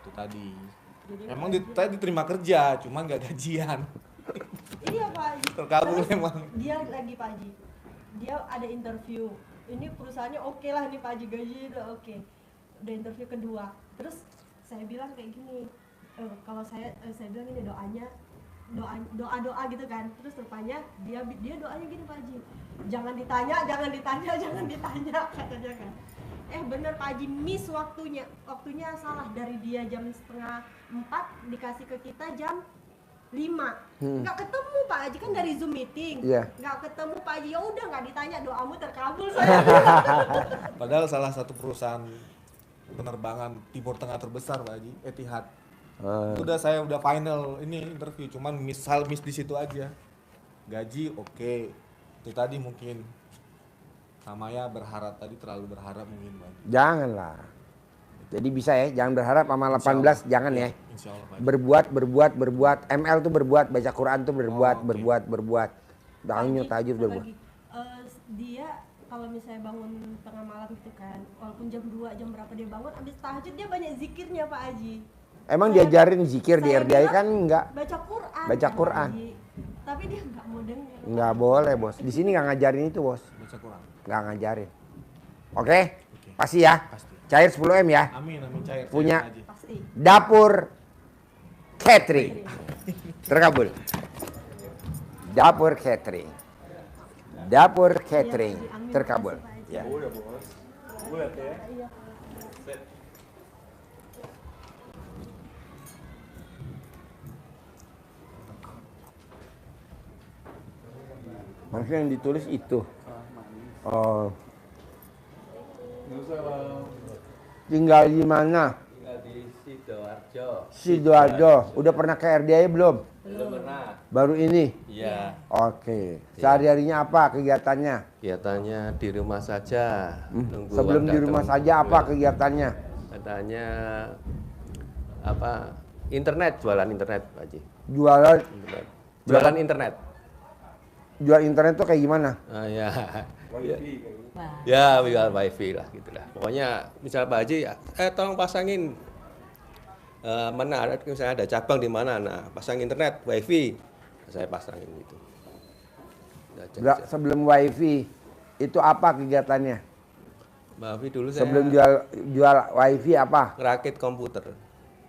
Itu tadi. Jadi Memang tadi diterima kerja, cuman nggak gajian. iya Pak Haji. Terkabul Terus memang. Dia lagi Pak Haji. Dia ada interview. Ini perusahaannya oke lah nih Pak Haji, gaji udah oke. Udah interview kedua. Terus saya bilang kayak gini. Kalau saya bilang ini doa gitu kan. Terus rupanya dia doanya gini Pak Haji. Jangan ditanya katanya kan. Bener Pak Haji, miss waktunya salah, dari dia jam 3:30 dikasih ke kita jam 5. Nggak ketemu Pak Haji, kan dari Zoom meeting. Iya. Nggak ketemu Pak Haji, ya udah nggak ditanya, doamu terkabul saya. Padahal salah satu perusahaan penerbangan Timur Tengah terbesar Pak Haji, Etihad. Udah final ini interview, cuman miss di situ aja. Gaji oke. Itu tadi mungkin namanya berharap, tadi terlalu berharap mungkin Pak Haji. Janganlah. Jadi bisa ya, jangan berharap sama 18, jangan ya. Insya Allah Pak Haji. Berbuat. ML tuh berbuat, baca Quran tuh berbuat, Oh, oke. berbuat. Tahajud Satu berbuat. lagi, dia kalau misalnya bangun tengah malam gitu kan, walaupun jam 2 jam berapa dia bangun, habis tahajud dia banyak zikirnya Pak Haji. Emang Saya- diajarin zikir di saya RDI bilang, kan enggak? Baca Quran. Baca kan, Pak Quran. Haji. Tapi dia nggak mau denger. Enggak boleh, Bos. Di sini enggak ngajarin itu, Bos. Baca Quran. Enggak ngajarin. Oke? Pasti ya. Pasti. Cair 10M ya. Amin cair. Punya- Pak Haji. Pasti. Dapur catering. Terkabul. Dapur catering. Dapur catering. Iya, amin. Terkabul. Makasih, Pak Haji. Ya. Udah bos. Bulat ya. Iya. Maksudnya yang ditulis itu. Manis. Oh, Nggak usah lah. tinggal di mana? Tinggal di Sidoarjo. Sidoarjo. Udah pernah ke RDI belum? Belum pernah. Baru ini. Iya. Oke. Sehari-harinya apa kegiatannya? Kegiatannya di rumah saja. Nunggu Sebelum uang di rumah datang. saja apa kegiatannya? Katanya apa? Internet, jualan internet, Pak Haji. Jualan Internet. Jualan internet. jual internet tuh kayak gimana? Ya. Wifi kayak gitu. Ya, jual wifi lah gitulah. Pokoknya misalnya Pak Haji, tolong pasangin mana misalnya ada cabang di mana, nah pasang internet wifi, saya pasangin gitu. Sebelum wifi itu apa kegiatannya? Wifi dulu saya Sebelum jual wifi apa? ngerakit komputer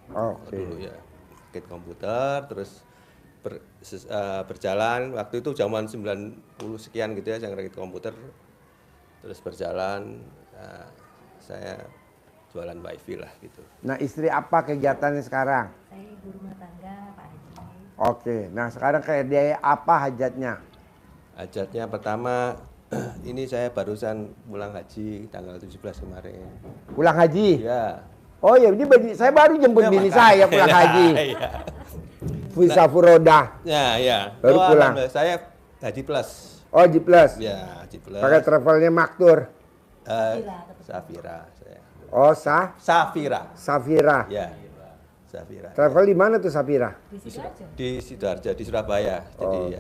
Oke. dulu ya, rakit komputer, terus berjalan waktu itu zaman 90 sekian gitu ya, saya ngerakit komputer, terus berjalan, saya jualan wifi lah gitu. Nah, istri apa kegiatannya sekarang? Saya ibu rumah tangga Pak Haji. Oke. Nah, sekarang ke RDI apa hajatnya? Hajatnya pertama, ini saya barusan pulang haji tanggal 17 kemarin. Pulang haji? Ya. Oh ya, ini saya baru jemput bini saya pulang haji. Iya. Visa Furoda. Ya, ya. Baru pulang. Alhamdulillah, saya haji plus. Oh, Haji Plus. Ya, haji plus. Pakai travelnya Maktur. Safira saya. Oh, Safira. Safira. Ya. Safira. Travel di mana tuh Safira? Di Sidoarjo. Di Sidoarjo, di Surabaya. Jadi Oh. ya,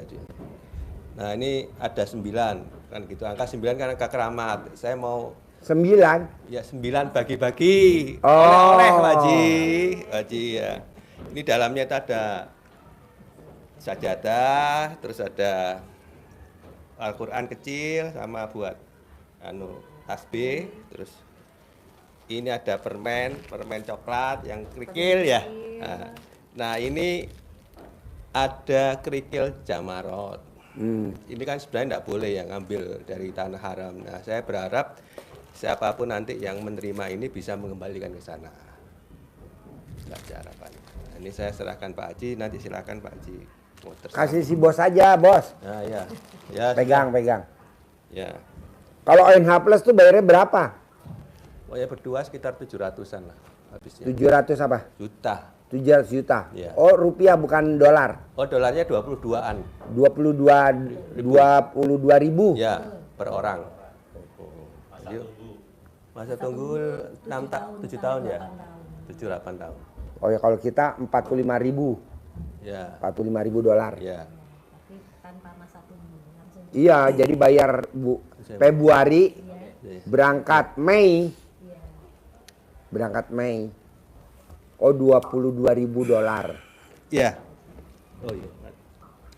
nah, ini ada 9 kan gitu. Angka 9 kan angka keramat. Saya mau 9. ya 9 bagi-bagi Oh. oleh-oleh Haji ya. Ini dalamnya itu ada sajadah, terus ada Al-Qur'an kecil sama buat tasbih, terus ini ada permen coklat yang kerikil ya. Nah, ini ada kerikil jamarot. Ini kan sebenarnya tidak boleh yang ngambil dari tanah haram. Nah, saya berharap siapapun nanti yang menerima ini bisa mengembalikan ke sana. Saja harapannya. Nah, ini saya serahkan Pak Haji, nanti silakan Pak Haji. Mau Kasih si bos aja, bos. Nah, ya. Ya, Pegang, sudah. pegang. Ya. Kalau ONH Plus tuh bayarnya berapa? Oh ya berdua sekitar 700-an lah habisnya. 700 apa? Juta. 700 juta. Iya. Oh, rupiah bukan dolar. Oh, dolarnya 22-an. 22 ribu. Ya, per orang. Jadi, masa tunggu 7 tahun ya? 7-8 tahun. Oh ya, kalau kita 45 ribu. Ya. 45 ribu dolar. Ya. Tapi tanpa masa tunggu langsung. Iya, jadi bayar Februari, Iya. berangkat Mei. Iya. Berangkat Mei. Oh, 22 ribu dolar. Ya. Oh iya.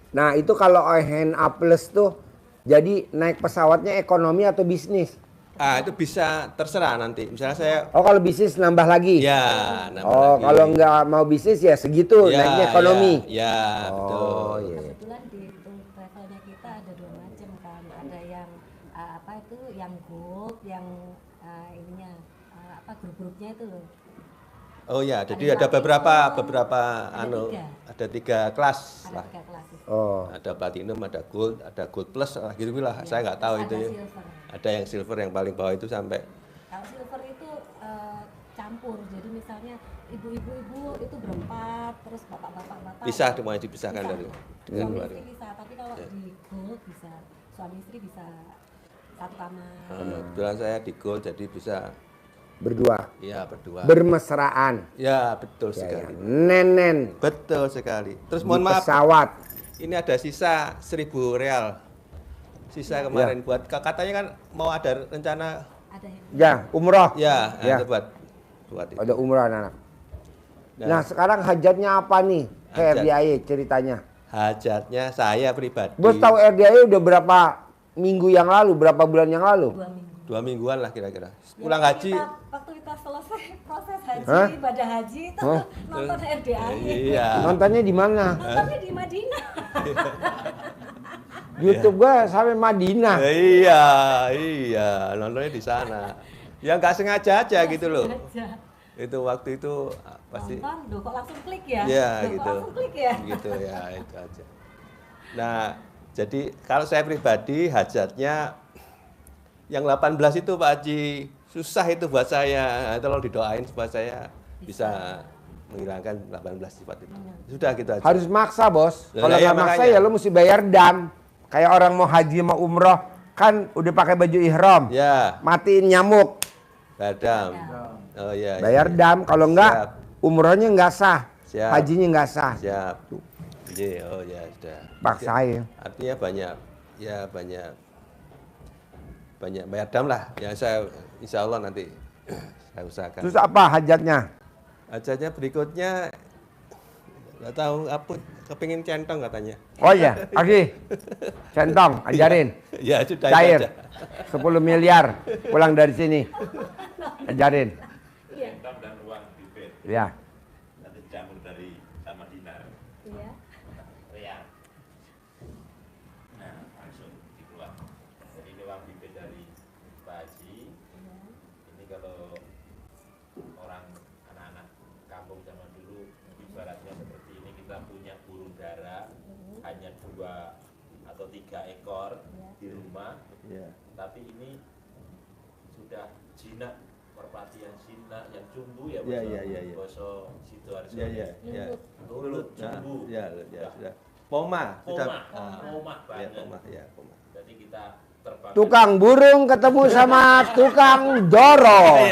Nah, itu kalau ONH Plus tuh jadi naik pesawatnya ekonomi atau bisnis? Ah, itu bisa terserah nanti. Misalnya saya Oh, kalau bisnis nambah lagi? ya, nambah Oh, lagi. kalau nggak mau bisnis ya segitu, Ya, naiknya ekonomi. Ya, Oh, betul. iya. Kebetulan di travelnya kita ada 2 macam kan. Ada yang apa itu yang gold, yang ininya apa grup-grupnya itu loh. Oh ya, Ada jadi ada platinum, beberapa ada anu, 3. ada 3 kelas Ada lah. 3 kelas itu. Oh, Ada platinum, ada gold plus, gitu lah. Iya. Saya nggak tahu Terus itu. ada Ya. silver. Ada yang silver yang paling bawah itu sampai. Kalau silver itu campur. Jadi misalnya ibu-ibu itu berempat, terus bapak-bapak Bisa semuanya dipisahkan bisa. dari dengan Suami keluarga. istri bisa, tapi kalau Ya. di gold bisa suami istri bisa satu kamar. Kebetulan saya di gold jadi bisa berdua. ya berdua. Bermesraan. Ya, betul Ya, ya. sekali. Nenen Betul sekali. Terus di mohon maaf, pesawat. ini ada sisa 1.000 real. Sisa kemarin buat katanya kan mau ada rencana Ada yang Ya, umroh. ya, Ya. ada buat itu. Ada umroh anak. Nah, Nah, sekarang hajatnya apa nih? Ke Hajat. RDIY ceritanya. hajatnya saya pribadi. Bos tahu RDIY udah berapa minggu yang lalu, berapa bulan yang lalu? 2 minggu. 2 mingguan lah kira-kira. Ya, Pulang waktu haji. waktu kita selesai proses haji, Hah? ibadah haji itu Hah? nonton RDIY. Iya. Nontonnya di mana? Nontonnya di Madinah. YouTube gua sampai Madinah. Iya, iya, nontonnya di sana. Ya nggak sengaja aja gitu loh. Sengaja. Itu waktu itu pasti Nonton, loh kok langsung klik ya? ya Loh, kok gitu. langsung klik ya? Gitu ya, itu aja. Nah, jadi kalau saya pribadi hajatnya yang 18 itu Pak Haji susah itu buat saya. Nah, tolong didoain supaya saya bisa menghilangkan 18 sifat itu. Sudah gitu aja. Harus maksa, Bos. Lah, Kalau iya, nggak maksa makanya. ya lo mesti bayar dam. Kayak orang mau haji mau umroh kan udah pakai baju ihram. Ya, Matiin nyamuk, badam. Oh iya. bayar iya. dam. Kalau Siap. nggak umrohnya nggak sah. Siap. Hajinya nggak sah. Siap. Iya, oh ya sudah. Paksain. Artinya banyak banyak bayar dam lah. Ya saya insya Allah nanti saya usahakan. Terus apa hajatnya? Hajatnya berikutnya nggak tahu apa kepingin centong katanya. Oh iya, Aki. Centong, ajarin. Ya sudah itu Cair. aja. 10 miliar pulang dari sini. Ajarin. Centong dan uang bibit Ya. nanti jamur dari sama dinar. Iya. Ya. Nah, langsung dikeluar. Jadi ini uang bibit dari Pak Haji. Ini kalau orang anak-anak kampung zaman dulu ibaratnya seperti ini, kita punya burung dara hanya 2 atau 3 ekor di rumah, Ya. tapi ini sudah jinak, merpati yang jinak, yang jumbu ya, Ya, ya, ya, ya. Boso Sidoarjo. Ya ya ya. Lulut, Nah, jumbu. ya ya sudah. Poma sudah. Pomah Ya banget. poma ya poma. Jadi kita terbang. Tukang burung ketemu sama tukang dorong.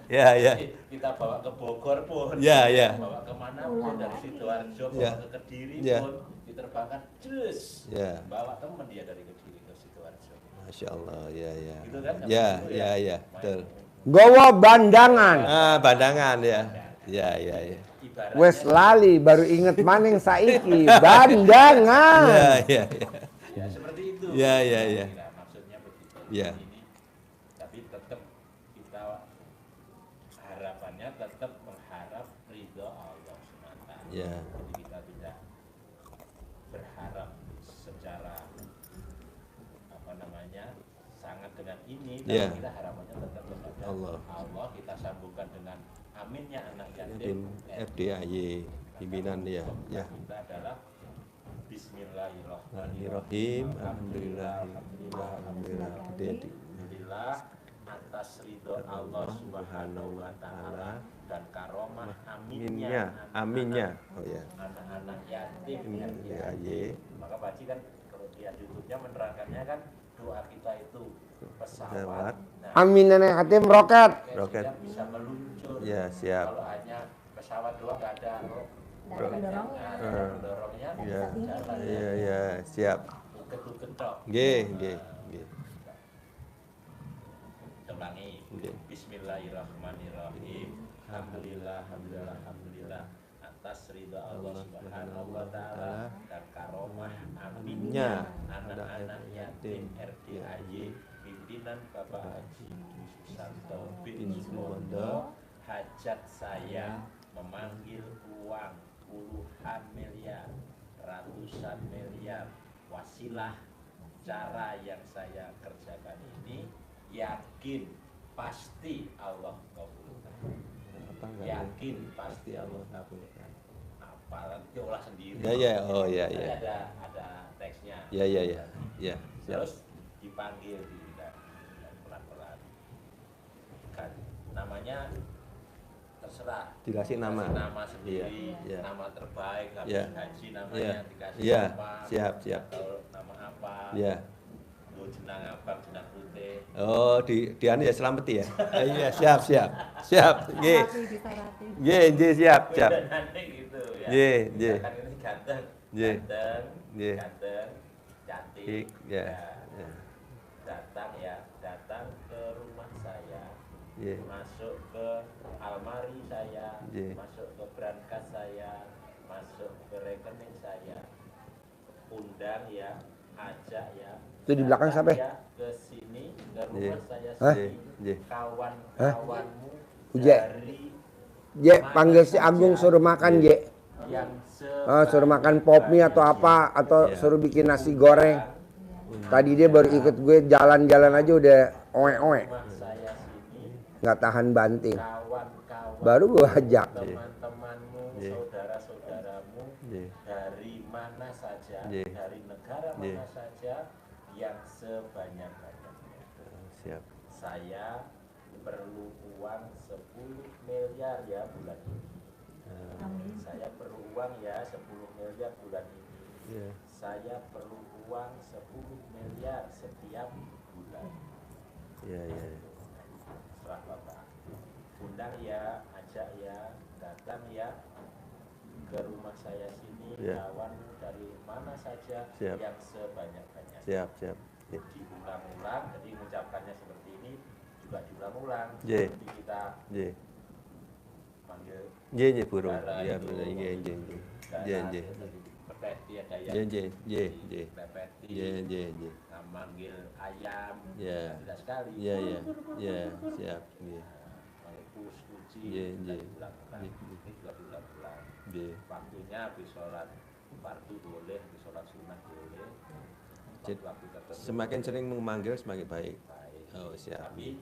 Ya ya. Kita bawa ke Bogor pun, Ya, ya. bawa kemana pun, dari Sidoarjo bawa Ya. ke Kediri Ya. pun diterbangkan, cus, Ya. bawa temen dia dari Kediri ke Sidoarjo. Masya Allah ya ya. Gitu kan? Ya Dulu ya ya betul. Gowo bandangan. Ah bandangan ya. Ya ya ya. Ibaratnya Wes lali baru inget maning saiki. Bandangan. Ya ya ya. ya seperti itu. Ya, ya, ya. Nah, maksudnya begitu. Ya. Ini, tapi tetap kita harapannya tetap mengharap ridho Allah SWT. Ya. Jadi kita tidak berharap secara apa namanya sangat dengan ini, Iya. kita harapannya tetap kepada Allah. Allah. Kita sambungkan dengan aminnya anak Yatim yatim RDAY pimpinan ya. Ya. kita adalah Bismillahirrahmanirrahim. Alhamdulillah. Alhamdulillah. Alhamdulillah atas ridho Allah Subhanahu wa taala dan karomah aminnya Aminnya. Oh ya. anak-anak yatim RDAY. maka Pak Haji kan kalau lihat YouTube-nya menerangkannya kan doa kita itu pesawat. Pesawat. Nah, Amin nenek hatim roket. Roket. sehingga bisa meluncur. Ya, siap. Kalau hanya pesawat doang nggak ada pendorongnya. pendorongnya Ya. jalan. Iya, ya, siap. Uket-uket tok. Nggih, nggih, nggih. Temangi. Nggih. Bismillahirrahmanirrahim. Alhamdulillah atas ridha Allah Subhanahu wa taala dan karomah aminnya anak-anak yatim RDAY pimpinan Bapak Haji Susanto bin Suwondo, hajat saya memanggil uang puluhan miliar, ratusan miliar, wasilah cara yang saya kerjakan ini yakin pasti Allah kabulkan. Yakin pasti Allah kabulkan. Apalan diolah sendiri. Ya, ya, oh ya, Nanti ya. ada teksnya. Ya, ya, ya. Ya, siap. Terus dipanggil pelan-pelan. Kan namanya terserah. Dikasih nama. Dikasih nama sendiri, Iya, iya. nama terbaik, habis Iya. haji namanya Iya. dikasih Iya, apa? siap, siap. Atau nama apa? Ya. Lu jenang abang, jenang putih. Oh, di anu ya selameti ya. Iya, siap, siap. Siap. Nggih. Disarati. Nggih, nggih, siap, siap. Nanti gitu ya. Nggih, nggih. Misalkan ini ganteng, Nggih. ganteng, Nggih. ganteng, cantik. Ik, ya. Ya. Datang ke rumah saya, Nggih. masuk ke almari saya, Nggih. masuk ke berangkas saya, masuk ke rekening saya, undang ya, ajak ya. Itu di belakang datang siapa? ya ke sini, ke rumah Nggih. saya Hah? sini, Nggih. kawan-kawanmu Uje. dari Je, panggil si Agung suruh makan, Je. yang Suruh makan pop mie atau apa, atau Iya. suruh bikin nasi goreng. Tadi dia baru ikut gue jalan-jalan aja udah oe-oe. rumah saya sini, Nggak tahan banting. kawan-kawan Baru gue ajak. teman-temanmu, Iya. saudara-saudaramu Iya. dari mana saja, Iya. dari negara Iya. mana saja yang sebanyak-banyaknya. Siap. Saya perlu uang 10 miliar ya bulan ini. Amin. Saya perlu uang ya 10 miliar bulan ini. Iya. Saya perlu uang 10 miliar setiap bulan. Iya, iya. Setelah Bapak undang ya, ajak ya, datang ya ke rumah saya sini, Ya. kawan dari mana saja Siap. yang sebanyak-banyaknya. Siap, siap. Iya. Diulang-ulang, jadi mengucapkannya seperti ini juga diulang-ulang. Ya. Seperti kita Nggih. panggil Nggih, nggih, burung. darah Iya, itu, bener. Nggih, nggih, nggih. darah Nggih, nggih. itu tadi pepeti ada yang Nggih, nggih, nggih, nggih. pepeti, Nggih, nggih, nggih. manggil ayam, Ya. tidak sekali. Iya, iya. Iya, siap. Nggih. Manggil kucing, Iya, juga iya. diulang-ulang. Iya. Ini juga diulang-ulang. Nggih. Waktunya habis sholat fardu boleh, habis sholat sunnah boleh. Jadi, Waktu tertentu Semakin boleh. sering memanggil semakin baik. Baik. Oh, siap. Tapi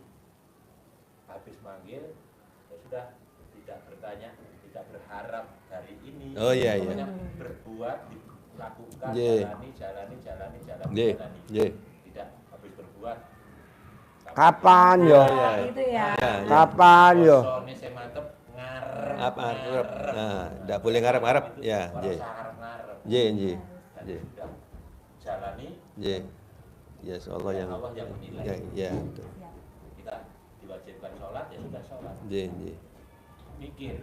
habis manggil ya sudah tidak bertanya, tidak berharap hari ini. Oh, iya, iya. Pokoknya berbuat, dilakukan, Iya. jalani. Nggih, nggih. Tidak habis berbuat. Kapan yo? Iya. Itu ya. Ya, ya. Kapan yo? Kosone saya mantep ngarep. Apa ngarep? Nah, enggak boleh ngarep-ngarep. Ya, nggih. Ngarep. Nggih, nggih. Dan Nggih. sudah jalani, Nggih. Ya, Allah yang Allah yang menilai. Ya, ya, betul. kita diwajibkan sholat ya sudah sholat. Nggih, nggih. Mikir,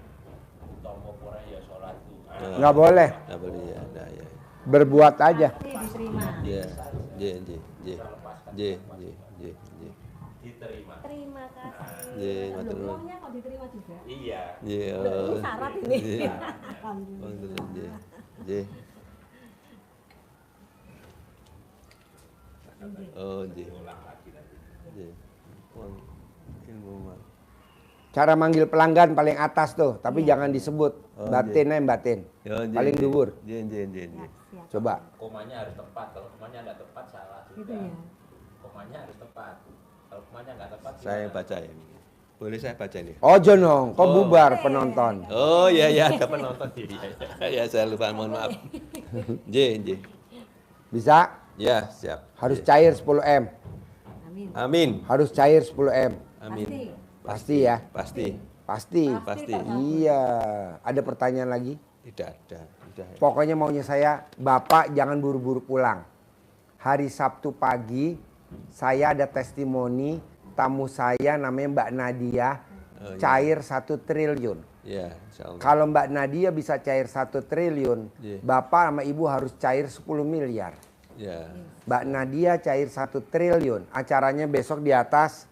tomo pura ya sholat tuh. Nggak boleh. Enggak boleh ya, nah, ya. Berbuat aja. Pasti diterima. Ya, nggih, nggih, nggih. Nggih, nggih, nggih, nggih. Diterima. Terima kasih. Nggih, Loh, matur nuwun. uangnya kok diterima juga? Iya. Nggih. Ini syarat ini. Nggih. Alhamdulillah. Oh, nggih. Nggih. Oh, nggih. Nggih. Uang ilmu mal. Cara manggil pelanggan paling atas tuh, tapi jangan disebut. Oh, Batin aja batin. Ya, nggih, Paling nggih. dhuwur. Nggih, nggih, nggih, Siap, nggih. siap. Coba. Komanya harus tepat. Kalau komanya tidak tepat salah juga. Gitu ya. Komanya harus tepat. dogmanya nggak tepat. Saya gimana? baca ini. Boleh saya baca ini? Ojo dong, kok Oh. bubar penonton. Oh iya ya, ada penonton. Iya, saya lupa, mohon maaf. J. Bisa? Ya, siap. Harus J. cair 10M. Amin. Amin. Harus cair 10M. Amin. Pasti ya? Pasti. Pasti. Pasti. Iya. Ada pertanyaan lagi? Tidak ada. Udah. Pokoknya maunya saya, Bapak jangan buru-buru pulang. Hari Sabtu pagi, saya ada testimoni, tamu saya namanya Mbak Nadia, Oh, iya. cair 1 triliun. Ya, insyaallah. Kalau Mbak Nadia bisa cair 1 triliun, Iya. Bapak sama Ibu harus cair 10 miliar. Ya. Mbak Nadia cair 1 triliun. Acaranya besok di atas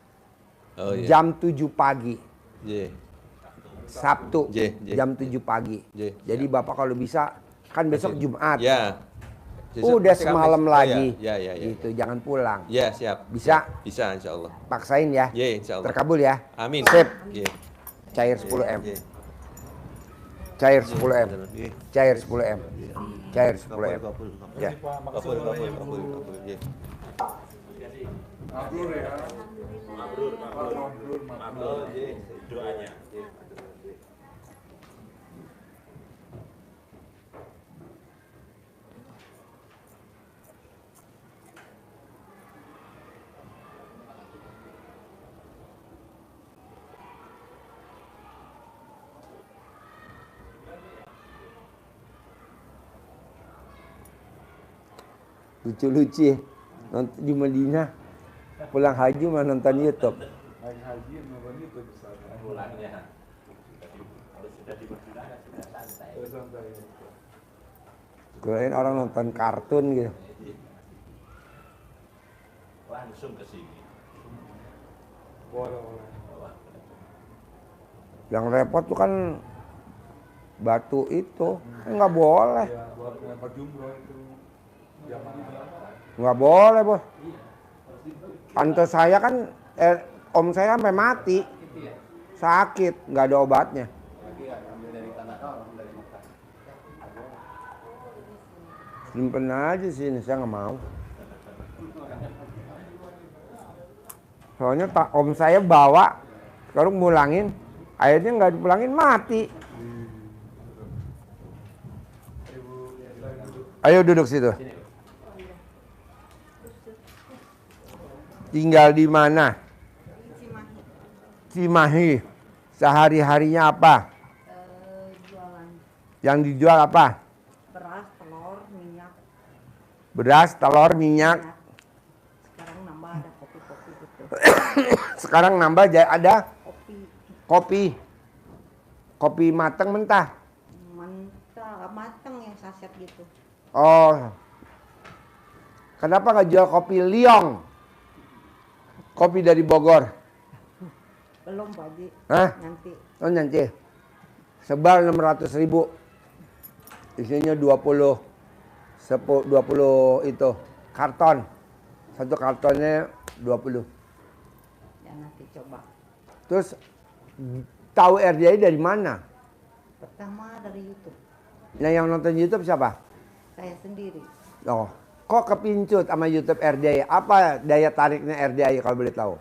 Oh iya. jam 7 pagi. J. Sabtu J. jam 7 pagi. J. Jadi Bapak kalau bisa, kan besok Jumat. Ya. Besok Udah pasti semalam Kamis. lagi. Oh, ya. Gitu, jangan pulang. Ya, siap. Bisa? Bisa insyaallah. Paksain ya. Ya, insyaallah. Terkabul ya. Amin. Sip. Ya. Cair 10M. Ya. Cair 10M. Ya. Cair 10M. Cair 10M. Kabul. Ya. Kabul. Ya. Mabrur ya. Mabrur. Mabrur. Doanya. Lucu-lucu ya. Nonton di Madinah. Pulang haji mah nonton YouTube. Naik haji nonton itu bisa. Pulangnya. Kalau sudah di Madinah kan sudah santai. Santai. Kirain orang nonton kartun gitu. Langsung ke sini. Boleh. Yang repot tuh kan batu itu. Nggak boleh. Ya, buat lempar jumroh itu. Jamaah. Nggak boleh, Bos. Tante saya kan, om saya sampai mati. Sakit, nggak ada obatnya. Simpen aja sini, saya nggak mau. Soalnya om saya bawa, sekarang mulangin, akhirnya nggak dipulangin, mati. Ayo duduk situ. Tinggal di mana? Cimahi. Sehari-harinya apa? Jualan Yang dijual apa? beras, telur, minyak. Beras, telur, minyak. Sekarang nambah ada kopi-kopi gitu. Sekarang nambah ada Kopi kopi. Kopi matang mentah. mentah, matang yang saset gitu. Oh. Kenapa nggak jual kopi liong? Kopi dari Bogor. Belum Pak Haji. Hah? Nanti Oh nanti. Sebal 600.000. Isinya 20 itu karton. Satu kartonnya 20. ya nanti coba. Terus tahu RDI dari mana? Pertama dari YouTube. Nah, yang nonton YouTube siapa? Saya sendiri. Oh, kok kepincut sama YouTube RDI? Apa daya tariknya RDI kalau boleh tahu?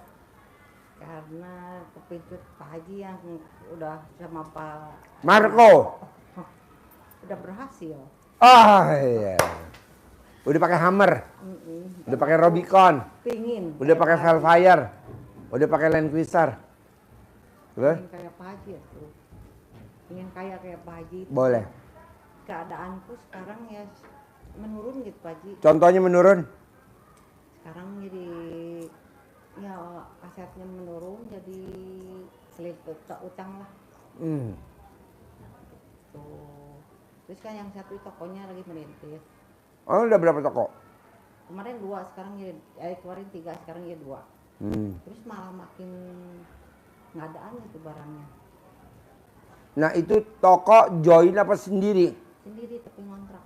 Karena kepincut Pak Haji yang udah sama Pak Marco. udah berhasil. Ah iya. Udah pakai Hammer, Mm-mm. udah pakai Rubicon, Pingin. udah pakai Velfire, udah pakai Land Cruiser. Boleh? Ingin kayak Pak Haji tuh. Ingin kaya kayak Pak Haji. itu. Boleh. Keadaanku sekarang ya menurun gitu Pak Haji. Contohnya menurun. Sekarang jadi ya asetnya menurun jadi seliput utang lah. Tuh. Terus kan yang satu tokonya lagi merintis. Oh, udah berapa toko? Kemarin 2, sekarang jadi kemarin 3, sekarang jadi 2. Terus malah makin nggak adaan itu barangnya. Nah, itu toko join apa sendiri? Sendiri tapi ngontrak.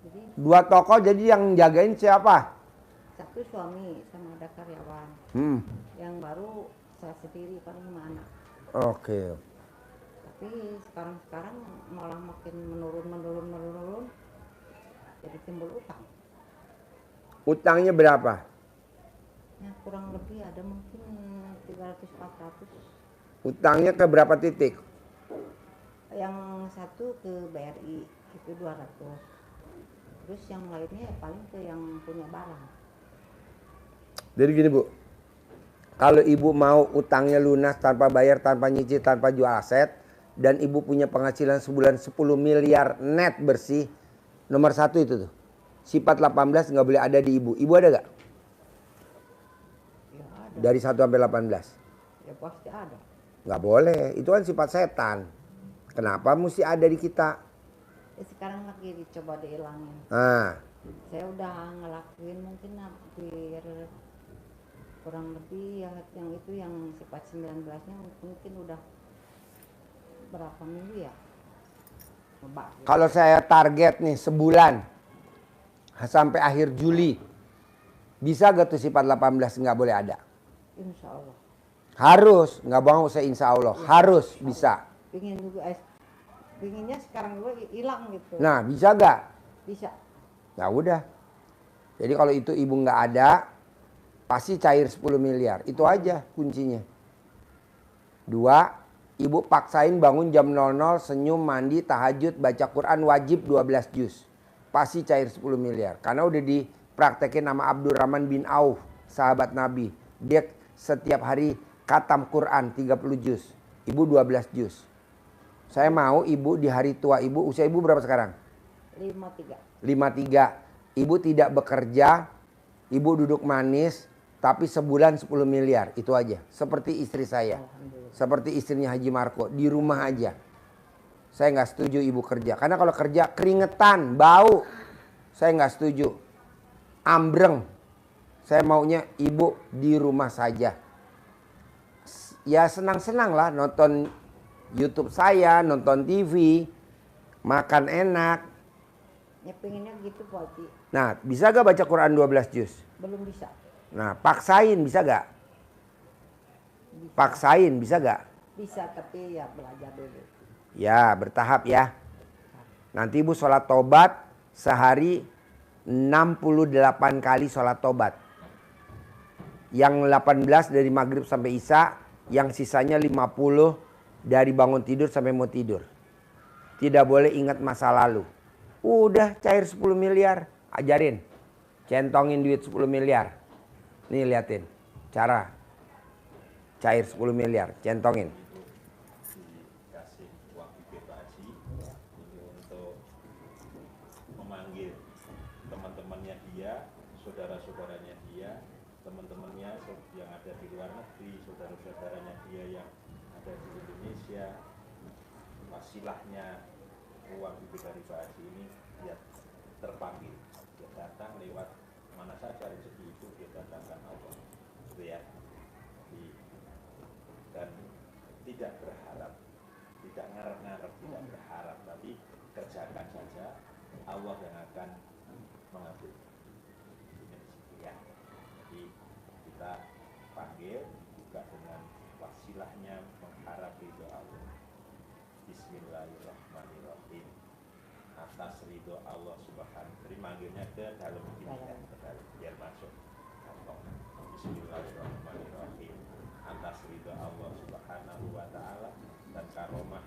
Jadi 2 toko jadi yang jagain siapa? satu suami sama ada karyawan. Yang baru saya sendiri paling 5 anak. Oke. Tapi sekarang malah makin menurun. Jadi timbul utang. Utangnya berapa? Ya kurang lebih ada mungkin 300-400. Utangnya ke berapa titik? Yang satu ke BRI itu 200. Terus yang lainnya ya paling ke yang punya barang. Jadi gini Bu, kalau ibu mau utangnya lunas tanpa bayar, tanpa nyicil, tanpa jual aset, dan ibu punya penghasilan sebulan 10 miliar net bersih, nomor satu itu tuh. Sifat 18 nggak boleh ada di ibu. Ibu ada nggak? Ya ada. Dari 1 sampai 18? Ya pasti ada. Nggak boleh, itu kan sifat setan. Kenapa mesti ada di kita? Ya sekarang lagi dicoba dihilangin. Nah, Saya udah ngelakuin mungkin hampir kurang lebih ya, yang itu yang sifat 19-nya mungkin udah berapa minggu ya. Coba. kalau saya target nih sebulan sampai akhir Juli, bisa gak tuh sifat 18 nggak boleh ada? Insya Allah. Harus, nggak bohong saya insya Allah, harus bisa. Pingin juga, pinginnya sekarang juga hilang gitu. Nah, bisa gak? Bisa. Ya udah. Jadi kalau itu ibu nggak ada, pasti cair 10 miliar. Itu aja kuncinya. 2, ibu paksain bangun jam 00, senyum, mandi, tahajud, baca Quran wajib 12 juz. Pasti cair 10 miliar. Karena udah dipraktekin nama Abdurrahman bin Auf, sahabat Nabi. Dia setiap hari khatam Quran 30 juz. Ibu 12 juz. Saya mau ibu di hari tua ibu, usia ibu berapa sekarang? 53. 53. Ibu tidak bekerja, ibu duduk manis, tapi sebulan 10 miliar. Itu aja. Seperti istri saya. Seperti istrinya Haji Marco. Di rumah aja. Saya nggak setuju ibu kerja. Karena kalau kerja keringetan, bau. Saya nggak setuju. Ambreng. Saya maunya ibu di rumah saja. Ya senang-senang lah nonton YouTube saya, nonton TV, makan enak. Ya pengennya gitu Pak Haji. Nah, bisa gak baca Quran 12 juz? Belum bisa. Nah, paksain bisa gak? Bisa. Paksain bisa gak? Bisa tapi ya belajar dulu. Ya, bertahap ya. Nanti ibu sholat tobat sehari 68 kali sholat tobat. Yang 18 dari maghrib sampai isya, yang sisanya 50 dari bangun tidur sampai mau tidur. Tidak boleh ingat masa lalu. Udah cair 10 miliar. Ajarin. Centongin duit 10 miliar. Nih liatin. Cara. Cair 10 miliar. Centongin. Dikasih uang IP Pak Haji ini untuk memanggil teman-temannya dia, saudara-saudaranya dia, teman-temannya yang ada di luar negeri, saudara-saudaranya dia yang ada di Indonesia, wasilahnya uang itu dari Pak Haji ini dia terpanggil, dia datang lewat mana saja rezeki itu dia datangkan Allah, gitu ya. Dan tidak berharap, tidak ngarep-ngarep, tidak berharap, tapi kerjakan saja, Allah yang akan mengambil. Ya, jadi kita panggil juga dengan wasilahnya mengharap ridho Allah. Bismillahirrahmanirrahim. Atas ridho Allah Subhanahu. Jadi manggilnya ke dalam ini ya, ke dalam biar masuk kantong. Bismillahirrahmanirrahim. Atas ridho Allah Subhanahu wa taala dan karomah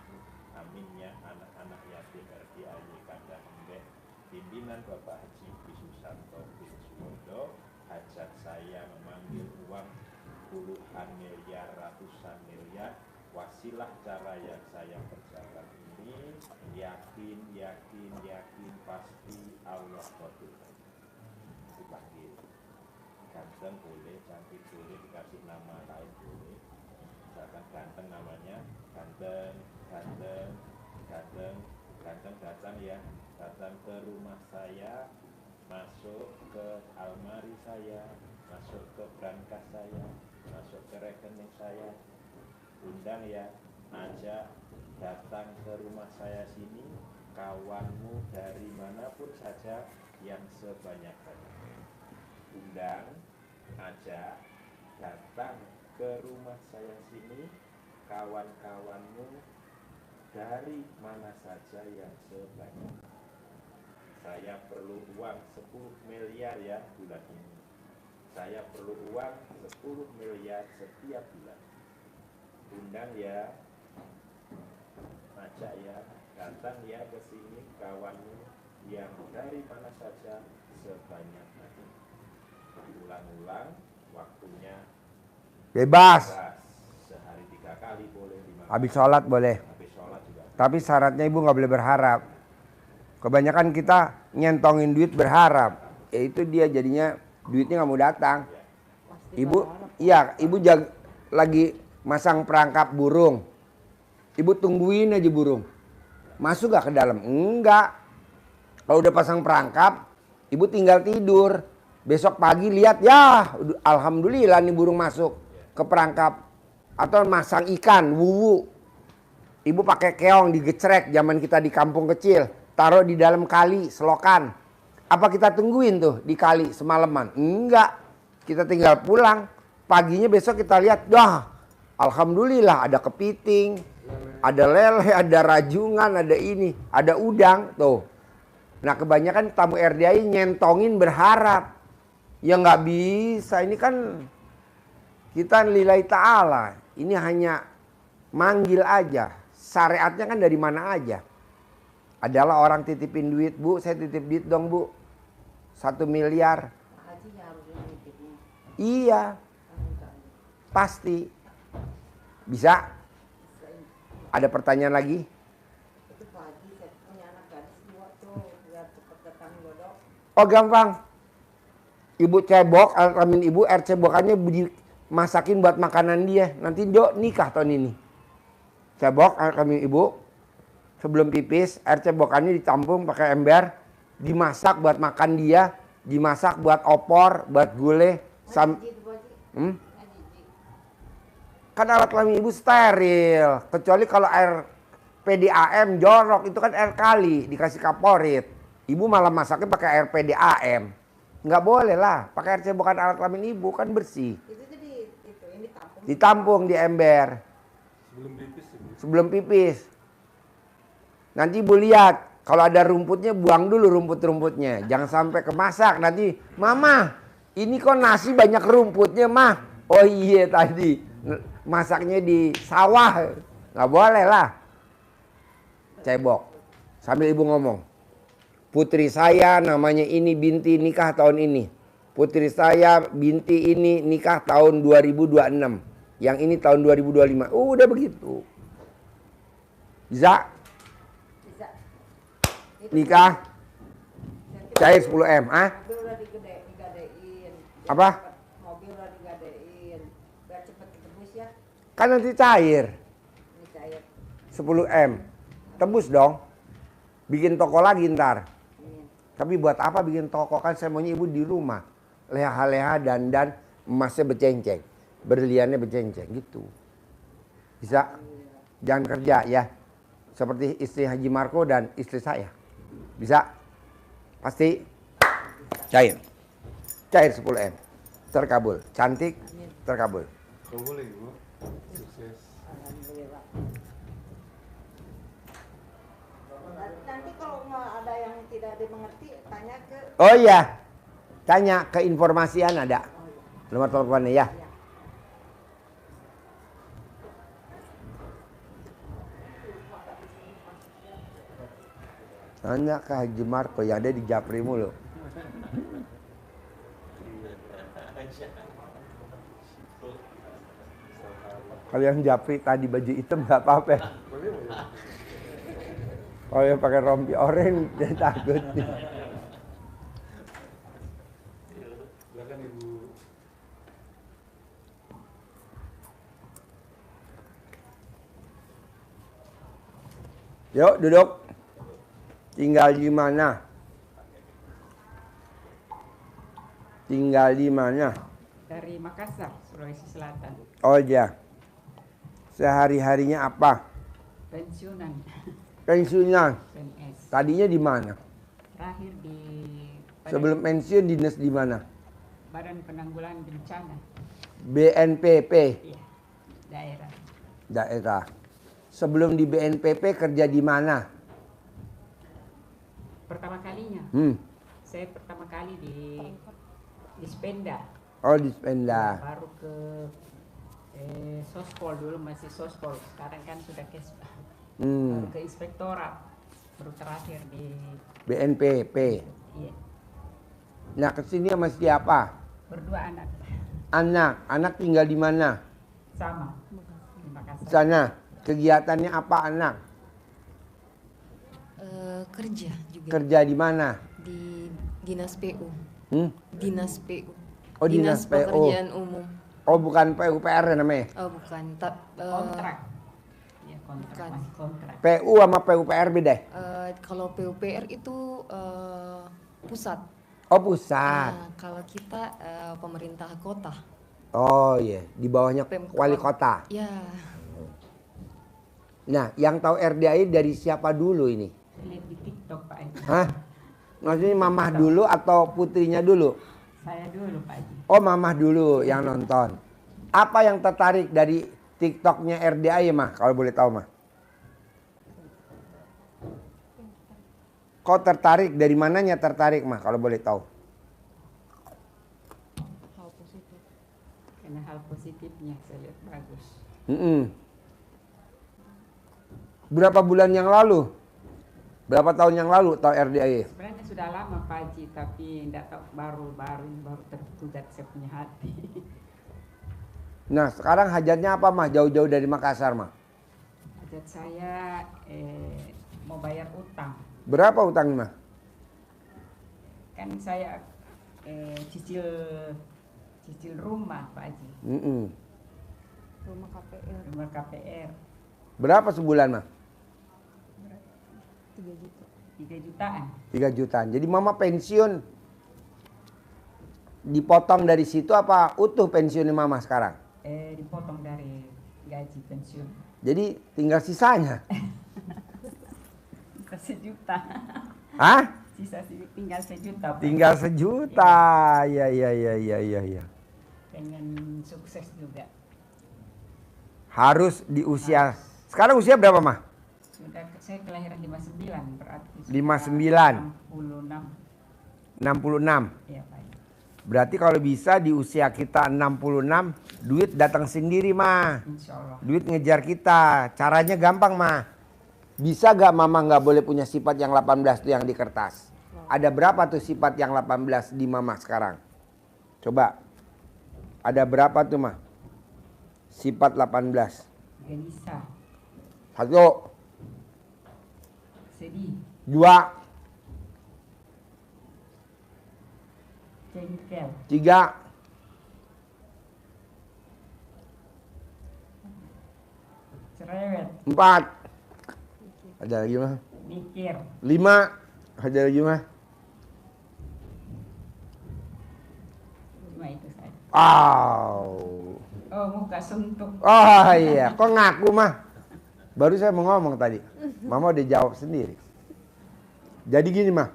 aminnya anak-anak yatim RDAY Kandang Embek, pimpinan Bapak Haji Susanto bin Suwodo, hajat saya memanggil uang puluhan miliar, ratusan miliar. Wasilah cara yang saya kerjakan ini yakin pasti Allah kabulkan. Dipanggil ganteng boleh, cantik boleh, dikasih nama lain boleh. Misalkan ganteng namanya, ganteng datang ya, datang ke rumah saya, masuk ke almari saya, masuk ke brankas saya, masuk ke rekening saya. Undang ya, ajak datang ke rumah saya sini, kawanmu dari manapun saja yang sebanyak-banyaknya. Undang, ajak datang ke rumah saya sini, kawan-kawanmu dari mana saja yang sebanyak. Saya perlu uang 10 miliar ya bulan ini. saya perlu uang 10 miliar setiap bulan. Undang ya, ajak ya, datang ya ke sini kawanmu yang dari mana saja sebanyak mungkin. Diulang-ulang, waktunya Bebas. sehari 3 kali boleh, 5 kali. Habis sholat boleh. Habis sholat juga. Tapi syaratnya ibu nggak boleh berharap. Kebanyakan kita nyentongin duit berharap. Ya itu dia jadinya duitnya nggak mau datang. Ibu, iya, ibu lagi masang perangkap burung. Ibu tungguin aja burung. Masuk gak ke dalam? Enggak. Kalau udah pasang perangkap, ibu tinggal tidur. Besok pagi lihat, ya alhamdulillah nih burung masuk ke perangkap. Atau masang ikan, wuwu. Ibu pakai keong digecrek zaman kita di kampung kecil. Taruh di dalam kali, selokan. Apa kita tungguin tuh di kali semalaman? Enggak. Kita tinggal pulang. Paginya besok kita lihat, dah alhamdulillah ada kepiting, ada lele, ada rajungan, ada ini, ada udang tuh. Nah kebanyakan tamu RDI nyentongin berharap. Ya nggak bisa, ini kan kita lillahi ta'ala. Ini hanya manggil aja. Syariatnya kan dari mana aja. Adalah orang titipin duit, Bu, saya titip duit dong, Bu. 1 miliar. Hajinya harus nitipnya. Iya, pasti. Bisa? Ada pertanyaan lagi? Itu Pak Haji, saya punya anak gadis 2 tuh, biar cepet datang godok. Oh gampang. Ibu cebok, alamin ibu, air cebokannya dimasakin buat makanan dia. Nanti Dok nikah tahun ini. Cebok, alamin ibu. Sebelum pipis, air cebokannya ditampung pakai ember. Dimasak buat makan dia. Dimasak buat opor, buat gulai. Kan alat kelamin ibu steril. Kecuali kalau air PDAM jorok, itu kan air kali. Dikasih kaporit. Ibu malah masaknya pakai air PDAM. Nggak boleh lah, pakai air cebokan alat kelamin ibu kan bersih. Itu jadi itu yang ditampung. Ditampung di ember. Sebelum pipis ibu. Sebelum pipis. Nanti ibu lihat, kalau ada rumputnya buang dulu rumput-rumputnya. Jangan sampai kemasak. Nanti, Mama, ini kok nasi banyak rumputnya, Mah? Oh iya tadi, masaknya di sawah. Nggak boleh lah. Cebok. Sambil ibu ngomong. Putri saya namanya ini binti nikah tahun ini. Putri saya binti ini nikah tahun 2026. Yang ini tahun 2025. Udah begitu. Bisa? Bisa. Nikah? Cair 10M. Ah? Mobil udah digadein. Apa? Mobil udah digadein. Biar cepet ketebus ya. Kan nanti cair. Ini cair. 10M. Tebus dong. Bikin toko lagi ntar. Ini. Tapi buat apa bikin toko? Kan saya maunya ibu di rumah. Leha-leha dandan emasnya bercenceng. Berliannya bercenceng gitu. Bisa? Jangan kerja ya. Seperti istri Haji Marco dan istri saya. Bisa? Pasti? Cair. Cair 10M. Terkabul. Cantik, terkabul. Kalau boleh ibu, sukses. Alhamdulillah. Nanti kalau ada yang tidak dimengerti, tanya ke. Oh iya. Tanya ke informasian ada. Nomor teleponnya ya. Tanya ke Haji Marco yang ada di Japri mulu. Kalau yang Japri tadi baju hitam nggak apa-apa. Kalau yang pakai rompi oranye dia takut. Silakan ibu. Yuk duduk. Tinggal di mana? Tinggal di mana? Dari Makassar, Sulawesi Selatan. Oh iya. Sehari-harinya apa? Pensiunan, Pensiunan. PNS. Tadinya di mana? Terakhir di Sebelum pensiun dinas di mana? Badan Penanggulangan Bencana. BNPP. Iya, daerah. Daerah. Sebelum di BNPP kerja di mana? Pertama kalinya, Hmm. saya pertama kali di Spenda. Oh, di Spenda. Baru ke Sospol, dulu masih Sospol, sekarang kan sudah Kesbah. Baru ke Inspektorat, baru terakhir di BNPP. iya, Nah, kesini sama siapa? berdua anak Anak tinggal di mana? sama. Terima kasih. Sana. Kegiatannya apa anak? Kerja juga Kerja di mana? di dinas PU. Dinas PU. Oh, dinas PU. Pekerjaan umum. Oh, bukan PUPR namanya. Oh, bukan. Kontrak. Iya, kontrak. bukan. Masih kontrak. PU sama PUPR beda. Kalau PUPR itu pusat. Oh, pusat. Nah, kalau kita pemerintah kota. Oh iya, di bawahnya Pemkot. wali kota. Ya, Nah, yang tahu RDAI dari siapa dulu ini? Lihat di TikTok Pak Haji. Hah? Maksudnya mamah dulu atau putrinya dulu? Saya dulu Pak Haji. Oh, mamah dulu yang nonton. Apa yang tertarik dari TikToknya RDAI mah? Kalau boleh tahu mah. Kau tertarik dari mananya tertarik mah? Kalau boleh tahu. hal positif. Karena hal positifnya saya lihat bagus. Berapa bulan yang lalu? Berapa tahun yang lalu tahu RDAI? Sebenarnya sudah lama Pak Haji, tapi tidak tahu baru tertugat saya punya hati. Nah, sekarang hajatnya apa mah? Jauh-jauh dari Makassar mah. Hajat saya mau bayar utang. Berapa utangnya mah? Kan saya cicil rumah Pak Haji. Rumah KPR Rumah KPR Berapa sebulan mah? 3 juta. 3 jutaan. 3 jutaan. Jadi mama pensiun dipotong dari situ apa utuh pensiunnya mama sekarang? Dipotong dari gaji pensiun. Jadi tinggal sisanya. Sisa sejuta. Hah? Tinggal sejuta. Pak. Tinggal sejuta. Ya. Pengen sukses juga. Harus di usia. Sekarang usia berapa mah? Sudah saya kelahiran 59 berarti. 59. 66. 66. Iya Pak. Berarti kalau bisa di usia kita 66, duit datang sendiri mah. Insya Allah. Duit ngejar kita. Caranya gampang mah. Bisa gak mama nggak boleh punya sifat yang 18 tuh yang di kertas? Ada berapa tuh sifat yang 18 di mama sekarang? Coba. Ada berapa tuh mah? Sifat 18. Gelisah, 1, sedih, 2, jengkel, 3, cerewet, 4. Ada lagi mah? mikir, 5. Ada lagi mah? cuma itu saja. Oh, muka suntuk. oh iya, kok ngaku mah? Baru saya mau ngomong tadi. Mama udah jawab sendiri. Jadi gini mah,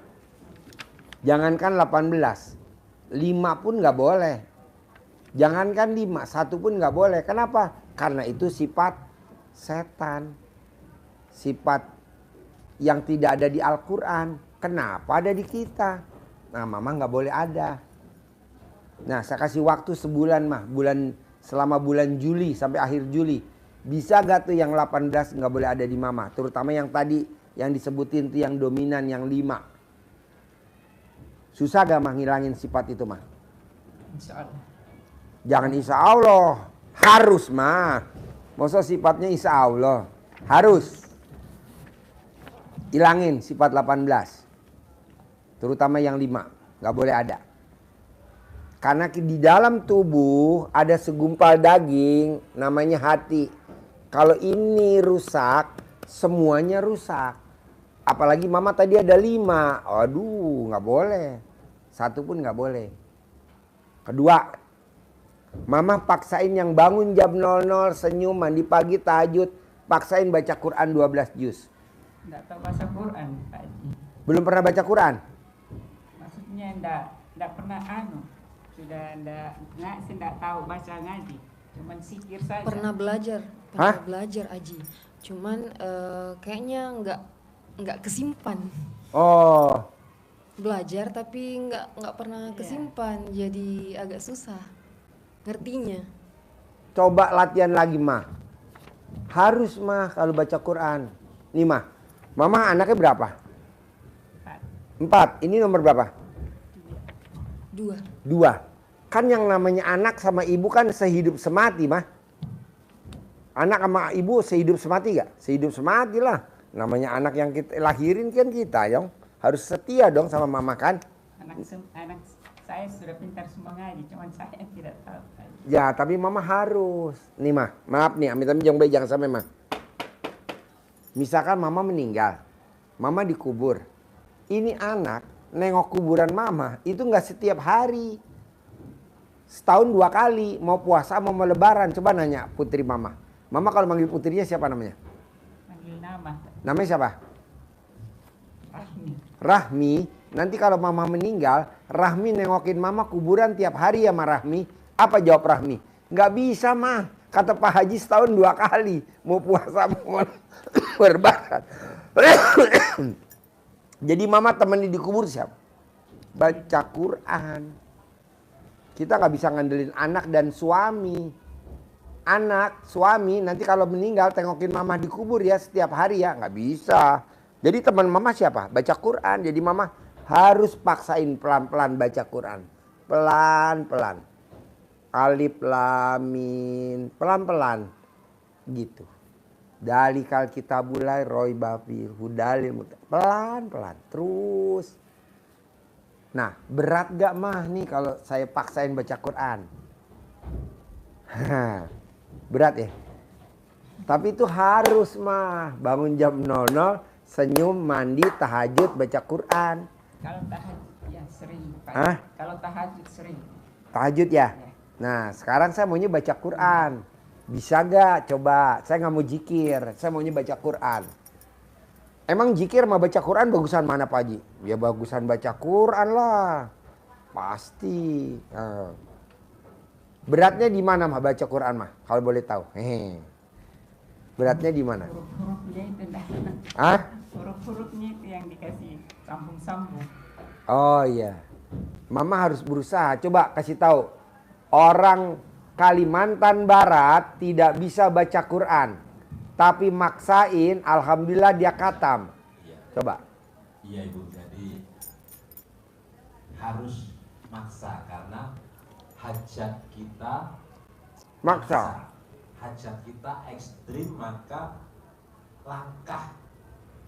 jangankan 18, 5 pun nggak boleh. Jangankan 5, 1 pun nggak boleh. Kenapa? Karena itu sifat setan. Sifat yang tidak ada di Al-Quran. Kenapa ada di kita? Nah, mama nggak boleh ada. Nah, saya kasih waktu sebulan mah, selama bulan Juli sampai akhir Juli. Bisa gak tuh yang 18 nggak boleh ada di mama? Terutama yang tadi yang disebutin tuh yang dominan yang 5. Susah gak mah ngilangin sifat itu mah? Insya Allah. Jangan insya Allah, harus mah. Masa sifatnya insya Allah, harus hilangin sifat 18. Terutama yang 5, nggak boleh ada. Karena di dalam tubuh ada segumpal daging namanya hati. Kalau ini rusak, semuanya rusak. Apalagi mama tadi ada 5. Aduh, nggak boleh. 1 pun nggak boleh. Kedua, mama paksain yang bangun jam 00 senyum, mandi pagi tahajud, paksain baca Quran 12 juz. Nggak tahu baca Quran Pak Haji. Belum pernah baca Quran? Maksudnya nggak pernah sudah nggak tahu baca ngaji, cuman sikir saja. Pernah belajar Aji. Cuman kayaknya nggak kesimpan. Oh, Belajar tapi nggak pernah kesimpan, jadi agak susah. ngertinya. Coba latihan lagi mah. Harus mah kalau baca Quran. Nih mah, mama anaknya berapa? 4. Ini nomor berapa? 2. 2. Kan yang namanya anak sama ibu kan sehidup semati mah. Anak sama ibu sehidup semati gak? Sehidup semati lah. Namanya anak yang kita lahirin kan kita yang harus setia dong sama mama kan. Anak saya sudah pintar semua ngaji, cuman saya yang tidak tahu. Ya tapi mama harus. Nih mah, maaf nih amit-amit jangan sampai mah. Misalkan mama meninggal, mama dikubur. Ini anak nengok kuburan mama itu nggak setiap hari. Setahun 2 kali, mau puasa mau lebaran. Coba nanya putri mama. Mama kalau manggil putrinya siapa namanya? Manggil nama. Namanya siapa? Rahmi. Rahmi. Nanti kalau mama meninggal, Rahmi nengokin mama kuburan tiap hari ya sama Rahmi. Apa jawab Rahmi? Nggak bisa mah. Kata Pak Haji setahun 2 kali. Mau puasa mau lebaran. Jadi mama temenin dikubur siapa? Baca Quran. Kita nggak bisa ngandelin anak dan suami. Anak, suami nanti kalau meninggal tengokin mama dikubur ya setiap hari ya. Nggak bisa. Jadi teman mama siapa? Baca Quran. Jadi mama harus paksain pelan-pelan baca Quran. Pelan-pelan. Alif lam mim. Pelan-pelan. Gitu. Dalikal kitabulai roy bafi hudalil pelan-pelan terus. Nah berat gak mah nih kalau saya paksain baca Quran? Berat ya. Tapi itu harus mah bangun jam 00 senyum mandi tahajud baca Quran. Kalau tahajud ya sering. Pak. Hah? Kalau tahajud sering. Tahajud ya. Nah sekarang saya maunya baca Quran. Bisa gak? Coba. Saya nggak mau jikir. Saya maunya baca Quran. Emang jikir sama baca Quran bagusan mana Pak Haji? Ya bagusan baca Quran lah. Pasti. Nah. Beratnya di mana mah baca Quran mah? Kalau boleh tahu. Hehe. Beratnya di mana? Huruf-hurufnya itu dah. Hah? Huruf-hurufnya itu yang dikasih sambung-sambung. Oh iya. Mama harus berusaha. Coba kasih tahu. Orang Kalimantan Barat tidak bisa baca Quran. Tapi maksain, alhamdulillah dia khatam. Iya. Coba. Iya Ibu, jadi harus maksa karena hajat kita Maksa. Hajat kita ekstrim, maka langkah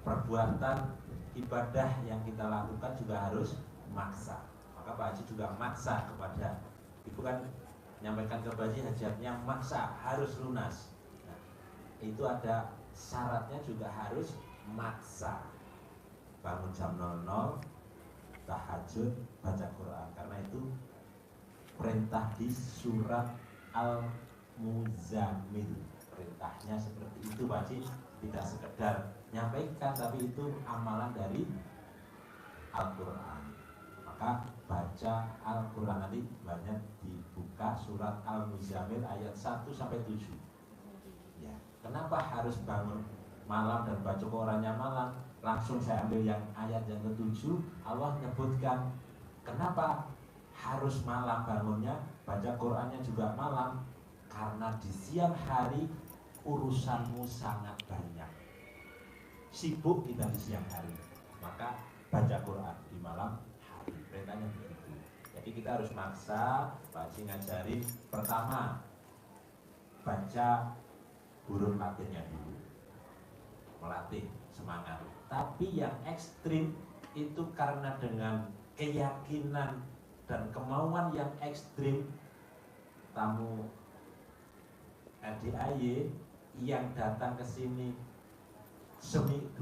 perbuatan ibadah yang kita lakukan juga harus maksa. Maka Pak Haji juga maksa kepada Ibu kan menyampaikan ke Pak Haji hajatnya maksa harus lunas. Nah, itu ada syaratnya juga harus maksa. Bangun jam 00 tahajud baca Quran karena itu perintah di surat Al-Muzammil. Perintahnya seperti itu Pak Haji, tidak sekedar nyampaikan tapi itu amalan dari Al-Quran. Maka baca Al-Quran nanti banyak dibuka surat Al-Muzammil ayat 1 sampai 7. Ya, kenapa harus bangun malam dan baca Qurannya malam? Langsung saya ambil yang ayat yang ke-7. Allah menyebutkan kenapa harus malam bangunnya, baca Qurannya juga malam, karena di siang hari urusanmu sangat banyak. Sibuk kita di siang hari, maka baca Quran di malam hari. Perintahnya begitu. Jadi kita harus maksa. Pak Haji ngajari pertama baca huruf Latinnya dulu, melatih semangat. Tapi yang ekstrim itu karena dengan keyakinan dan kemauan yang ekstrim, tamu RDIY yang datang ke sini 10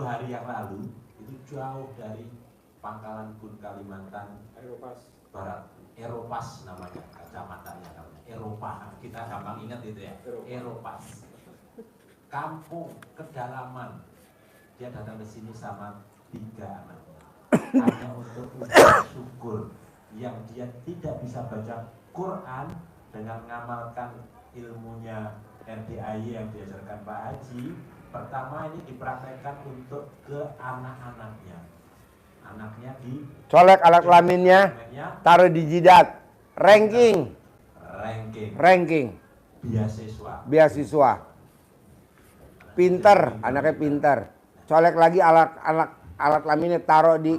hari yang lalu itu jauh dari Pangkalan Bun Kalimantan Barat, Eropas namanya kacamatanya, Eropa kita gampang ingat itu ya, Eropas, kampung kedalaman. Dia datang ke sini sama 3 anaknya hanya untuk syukur yang dia tidak bisa baca Quran dengan mengamalkan ilmunya RDIY yang diajarkan Pak Haji. Pertama ini dipraktekkan untuk ke anak-anaknya. Anaknya di colek alat kelaminnya, taruh di jidat, ranking. ranking, beasiswa. Pinter, anaknya pinter. Colek lagi alat kelaminnya taruh di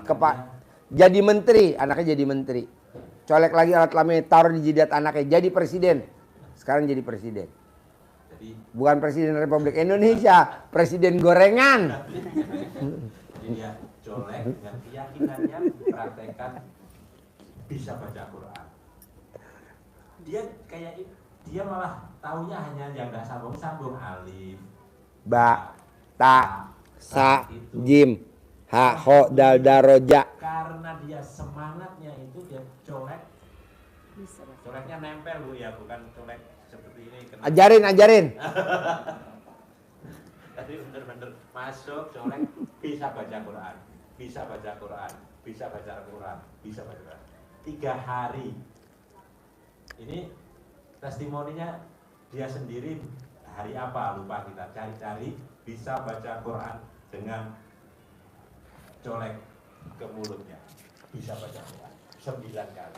jadi menteri, anaknya jadi menteri. Colek lagi alat kelaminnya taruh di jidat anaknya jadi presiden. Sekarang jadi presiden. Bukan presiden Republik Indonesia, presiden gorengan. Jadi dia colek dengan keyakinannya mempraktekkan bisa baca Quran. Dia malah taunya hanya yang nggak sambung alif, ba, ta, sa, jim, ha, ho, dal, daroja. Karena dia semangatnya itu dia colek, coleknya nempel Bu ya, bukan colek seperti ini. Ajarin. Tadi bener-bener masuk colek bisa baca Quran, bisa baca Quran, bisa baca Quran, bisa baca Quran. 3 hari. Ini testimoninya dia sendiri hari apa lupa kita cari-cari bisa baca Quran dengan colek ke mulutnya, bisa baca Quran 9 kali.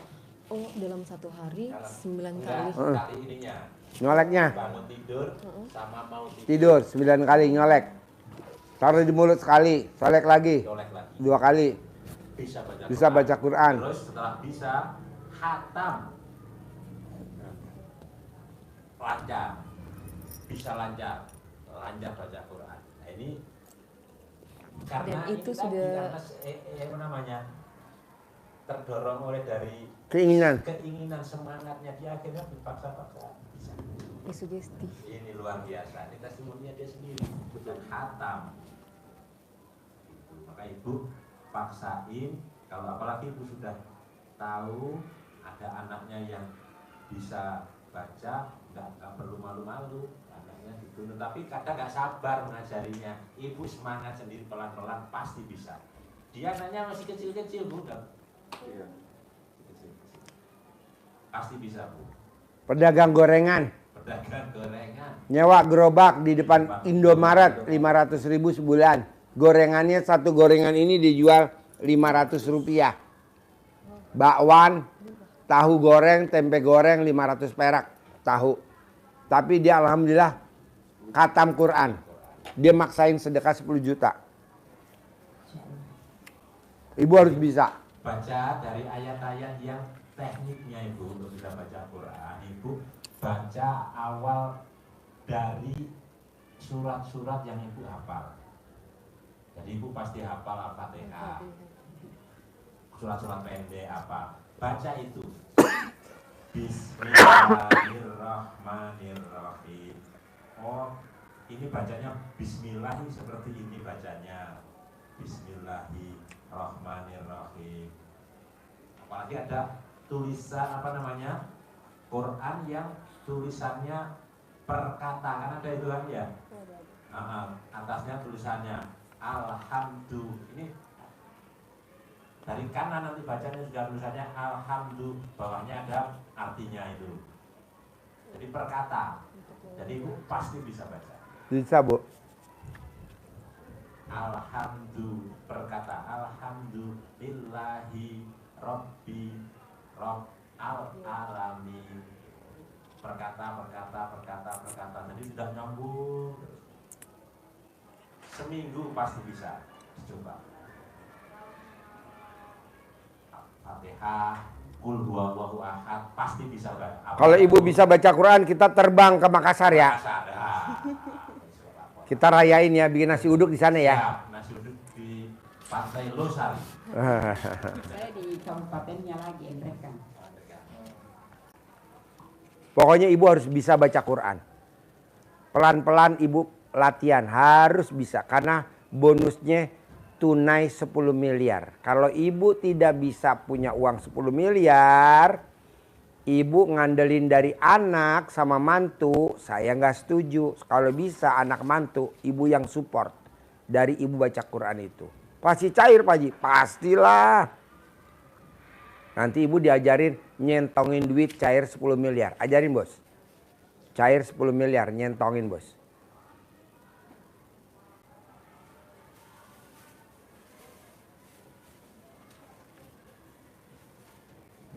Oh, dalam 1 hari 9 kali. Kali ininya. Nyoleknya. Bangun tidur sama mau Tidur 9 kali nyolek. Taruh di mulut sekali, colek lagi. 2 kali. Bisa baca Quran. Terus setelah bisa khatam. Lancar. Bisa lancar baca Quran. Nah, ini karena Dan itu ini sudah apa namanya? Terdorong oleh dari keinginan semangatnya dia akhirnya dipaksa-paksa bisa. sugesti. Ini luar biasa. Ini testimoninya dia sendiri dan khatam. Maka ibu paksain, kalau apalagi ibu sudah tahu ada anaknya yang bisa baca, nggak perlu malu-malu, anaknya dibunuh. Tapi kadang nggak sabar mengajarinya. Ibu semangat sendiri pelan-pelan pasti bisa. Dia anaknya masih kecil-kecil Bu, iya. Pasti bisa Bu. Pedagang gorengan. Nyewa gerobak di depan Indomaret 500.000 sebulan. Gorengannya satu gorengan ini dijual 500 rupiah. Bakwan, tahu goreng, tempe goreng 500 perak tahu. Tapi dia alhamdulillah khatam Quran. Dia maksain sedekah 10 juta. Ibu harus bisa. Baca dari ayat-ayat yang tekniknya Ibu untuk bisa baca Quran. Ibu baca awal dari surat-surat yang Ibu hafal. Jadi Ibu pasti hafal Al-Fatihah. Surat-surat pendek apa? Baca itu. Bismillahirrahmanirrahim. Oh, ini bacanya Bismillah seperti ini bacanya. Bismillahirrahmanirrahim. Apalagi ada tulisan apa namanya? Quran yang tulisannya per kata, kan ada itu kan ya? Atasnya tulisannya Alhamdulillah. Ini dari kanan nanti bacanya juga tulisannya Alhamdulillah. Bawahnya ada artinya itu. Jadi per kata. Jadi Ibu pasti bisa baca. Bisa Bu. Alhamdulillah, perkata Alhamdulillahi Rabbi Rabb al-alamin. Perkata. Jadi sudah nyambung. Seminggu pasti bisa. Coba. Fatihah, Qul huwallahu ahad, pasti bisa baca. Kalau ibu bisa baca Quran, kita terbang ke Makassar ya. Kita rayain ya, bikin nasi uduk di sana ya. Ya, nasi uduk di Pantai Losari. Saya di kabupatennya lagi, mereka. Pokoknya ibu harus bisa baca Quran. Pelan-pelan ibu latihan, harus bisa. Karena bonusnya tunai 10 miliar. Kalau ibu tidak bisa punya uang 10 miliar, ibu ngandelin dari anak sama mantu, saya nggak setuju. Kalau bisa anak mantu, ibu yang support dari ibu baca Quran itu. Pasti cair Pak Haji, pastilah. Nanti ibu diajarin nyentongin duit cair 10 miliar. Ajarin bos. Cair 10 miliar, nyentongin bos.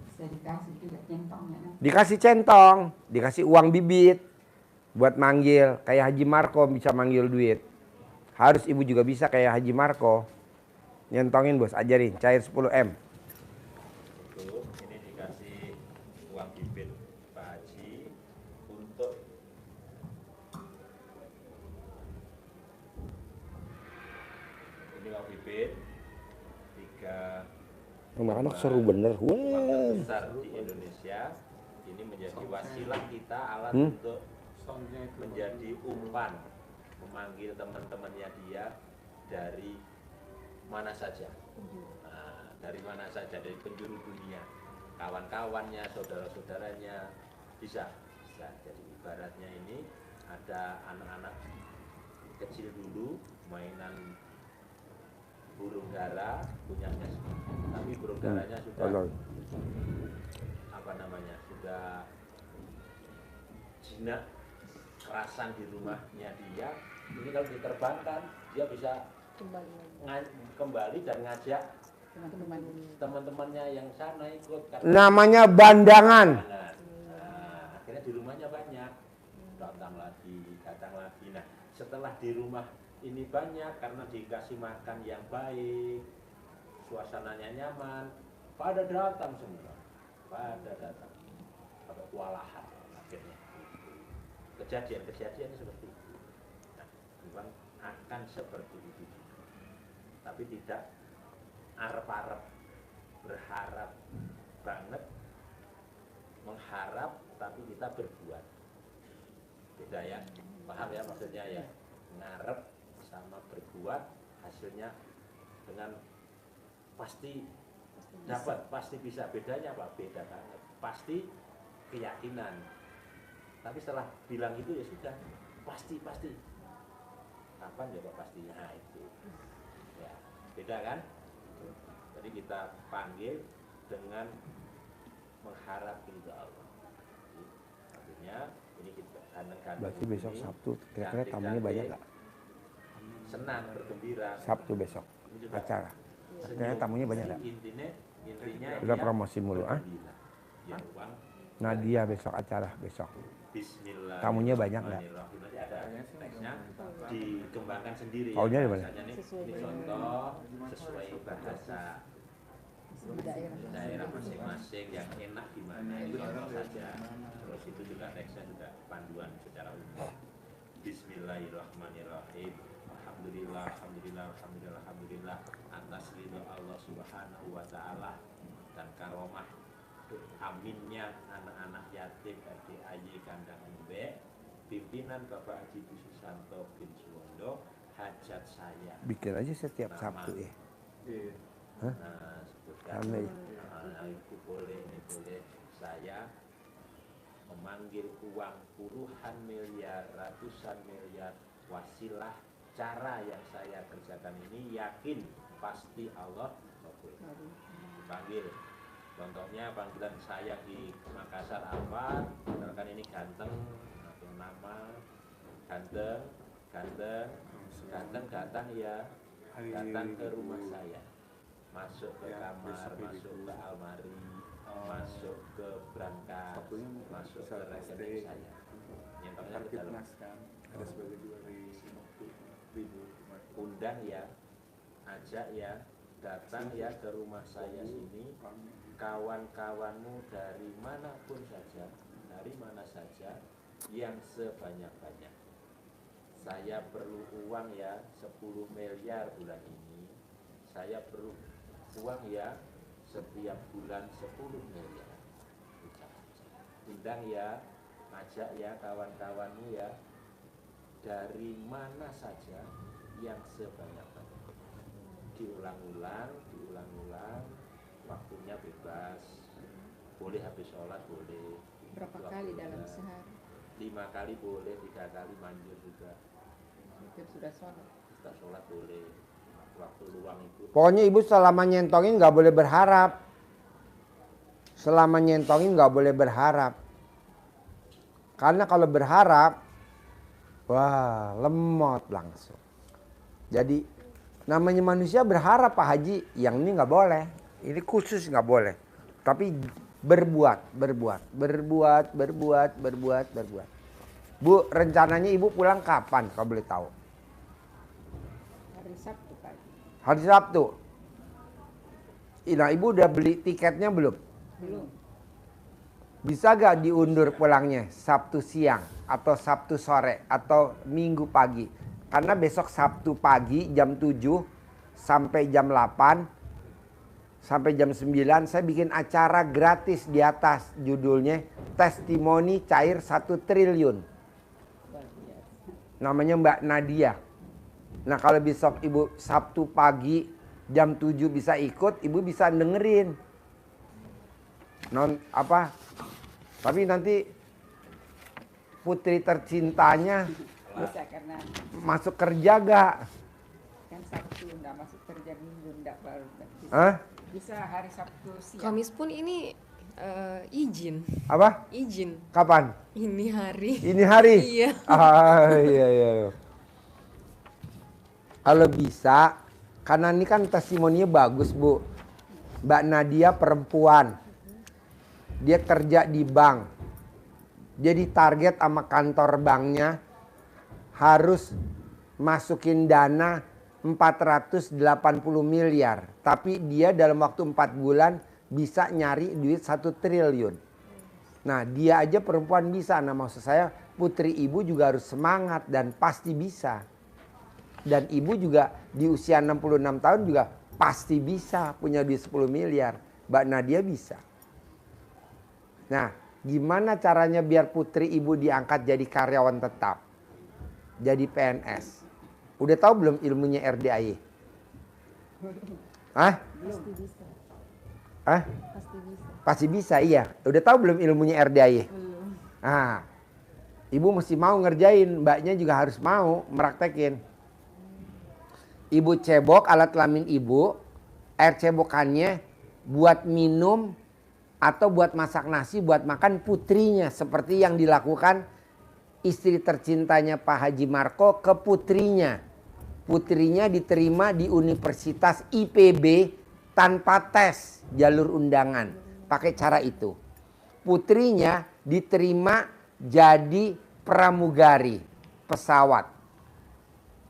Bisa dikasih juga centongnya. Dikasih centong, dikasih uang bibit buat manggil. Kayak Haji Marco bisa manggil duit. Harus ibu juga bisa kayak Haji Marco. Nyentongin bos, ajarin cair 10M. Itu ini dikasih uang bibit Pak Haji untuk ini uang bibit 3 Anak-anak seru bener. uang Wah. besar di Indonesia. Ini menjadi wasilah kita, alat untuk menjadi umpan, memanggil teman-temannya dia dari mana saja. Nah, dari mana saja, dari penjuru dunia, kawan-kawannya, saudara-saudaranya, bisa. Jadi ibaratnya ini ada anak-anak kecil dulu mainan burung dara punyanya semua, tapi burung daranya sudah apa namanya, sudah jinak kerasan di rumahnya dia. Ini kalau diterbangkan dia bisa kembali dan ngajak teman-temannya yang sana ikut. Namanya bandangan. Nah, akhirnya di rumahnya banyak, datang lagi. Nah, setelah di rumah ini banyak karena dikasih makan yang baik, suasananya nyaman, pada datang semua, pada datang, pada kewalahan akhirnya. Kejadian seperti itu. Nah, Tuhan akan seperti itu, tapi tidak arep-arep, berharap banget, mengharap tapi kita berbuat. Beda ya, paham ya maksudnya ya? Ngarep sama berbuat hasilnya dengan pasti dapat, pasti bisa. Bedanya apa? Beda banget. Pasti keyakinan. Tapi setelah bilang itu ya sudah, pasti. Kapan ya Pak pastinya? Nah, itu. Ya, beda kan? Jadi kita panggil dengan mengharap ridha Allah. Artinya ini kita ganteng-ganteng. Berarti besok Sabtu kira-kira tamunya banyak nggak? Senang, bergembira. Sabtu besok acara. Kayaknya tamunya banyak nggak? Intinya Udah promosi mulu ah? ya, uang. Nadia besok acara besok. Bismillah. Tamunya banyak nggak? Nanti ada teksnya dikembangkan sendiri. Taunya di mana? Ini contoh sesuai bahasa daerah masing-masing yang enak gimana, itu contoh saja. Terus itu juga teksnya juga panduan secara umum. Bismillahirrahmanirrahim. Alhamdulillah atas ridho Allah Subhanahu wa taala dan karomah aminnya anak-anak yatim RDAY Kandang Embe, pimpinan Bapak Haji Susanto bin Suwondo, hajat saya. Bikin aja setiap Sabtu ya. Hah? Nah, sebutkan. Ramai. Itu boleh, ini boleh. Saya memanggil uang puluhan miliar, ratusan miliar, wasilah cara yang saya kerjakan ini yakin pasti Allah kabul. Dipanggil. Contohnya panggilan saya di Makassar apa? Misalkan ini ganteng, atau nama ganteng datang ya, datang ke rumah saya, masuk ke kamar, masuk ke almari, masuk ke berangkas, masuk ke rekening saya. Nyentongnya ke dalam. Ada sebagai 2.000 Undang ya, ajak ya, datang ya ke rumah saya sini, kawan-kawanmu dari manapun saja, dari mana saja, yang sebanyak-banyak. Saya perlu uang ya 10 miliar bulan ini, saya perlu uang ya setiap bulan 10 miliar. Undang ya, ajak ya kawan-kawanmu ya, dari mana saja, yang sebanyak-banyak. Diulang-ulang, waktunya bebas, boleh habis sholat, boleh. Berapa kali dalam sehari? 5 kali boleh, 3 kali manjur juga. Itu sudah sholat. Kita sholat boleh, waktu luang itu. Pokoknya ibu selama nyentongin nggak boleh berharap. Selama nyentongin nggak boleh berharap. Karena kalau berharap, wah lemot langsung. Jadi namanya manusia berharap Pak Haji, yang ini nggak boleh. Ini khusus nggak boleh. Tapi berbuat. Bu, rencananya Ibu pulang kapan kalau boleh tahu? Hari Sabtu pagi. Hari Sabtu. Nah, Ibu udah beli tiketnya belum? Belum. Bisa gak diundur pulangnya Sabtu siang atau Sabtu sore atau Minggu pagi? Karena besok Sabtu pagi jam 7 sampai jam 8 sampai jam 9 saya bikin acara gratis di atas, judulnya Testimoni Cair 1 Triliun. Namanya Mbak Nadia. Nah, kalau besok Ibu Sabtu pagi jam 7 bisa ikut, Ibu bisa dengerin. Tapi nanti putri tercintanya Bisa karena masuk kerja gak? kan Sabtu enggak masuk kerja, Minggu enggak baru. Bisa. Hah? Bisa hari Sabtu siang. Kamis pun ini izin. Apa? Izin. Kapan? Ini hari. Ini hari? Iya. Iya. Kalau bisa, karena ini kan testimoninya bagus, Bu. Mbak Nadia perempuan. Dia kerja di bank. Dia ditarget sama kantor banknya harus masukin dana 480 miliar. Tapi dia dalam waktu 4 bulan bisa nyari duit 1 triliun. Nah, dia aja perempuan bisa. Nah, maksud saya putri Ibu juga harus semangat dan pasti bisa. Dan Ibu juga di usia 66 tahun juga pasti bisa punya duit 10 miliar. Mbak Nadia bisa. Nah, gimana caranya biar putri Ibu diangkat jadi karyawan tetap? Jadi PNS. Udah tahu belum ilmunya RDAY? Hah? Pasti bisa. Hah? Pasti bisa. Pasti bisa, iya. Udah tahu belum ilmunya RDAY? Belum. Ah, Ibu mesti mau ngerjain, mbaknya juga harus mau meraktekin. Ibu cebok alat kelamin Ibu, air cebokannya buat minum atau buat masak nasi, buat makan putrinya. Seperti yang dilakukan istri tercintanya Pak Haji Marco ke putrinya. Putrinya diterima di Universitas IPB tanpa tes jalur undangan. Pakai cara itu. Putrinya diterima jadi pramugari pesawat.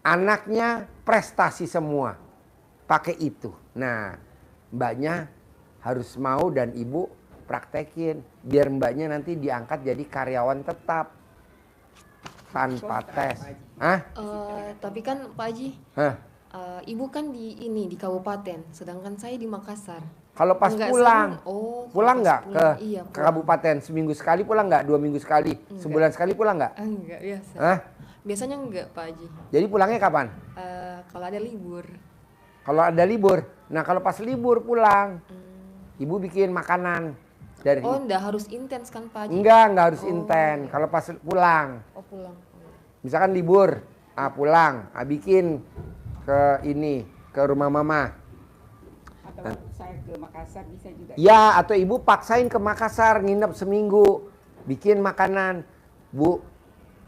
Anaknya prestasi semua. Pakai itu. Nah, mbaknya harus mau dan Ibu praktekin. Biar mbaknya nanti diangkat jadi karyawan tetap. Tanpa tes. Hah? Tapi kan Pak Haji, Hah? Ibu kan di kabupaten, sedangkan saya di Makassar. Kalau pas Enggak pulang, sering. Oh, pulang kalau pas nggak ke, pulang. Iya, ke kabupaten? Seminggu sekali pulang nggak? 2 minggu sekali? Enggak. Sebulan sekali pulang nggak? Enggak biasa. Hah? Biasanya enggak Pak Haji. Jadi pulangnya kapan? Kalau ada libur. Kalau ada libur. Nah, kalau pas libur pulang, Ibu bikin makanan dari. Oh, enggak harus intens kan Pak Haji? Enggak harus intens. Kalau pas pulang, Oh, pulang. misalkan libur, pulang, bikin ke rumah mama. Atau saya ke Makassar bisa juga. Ya, atau Ibu paksain ke Makassar nginep seminggu, bikin makanan. Bu,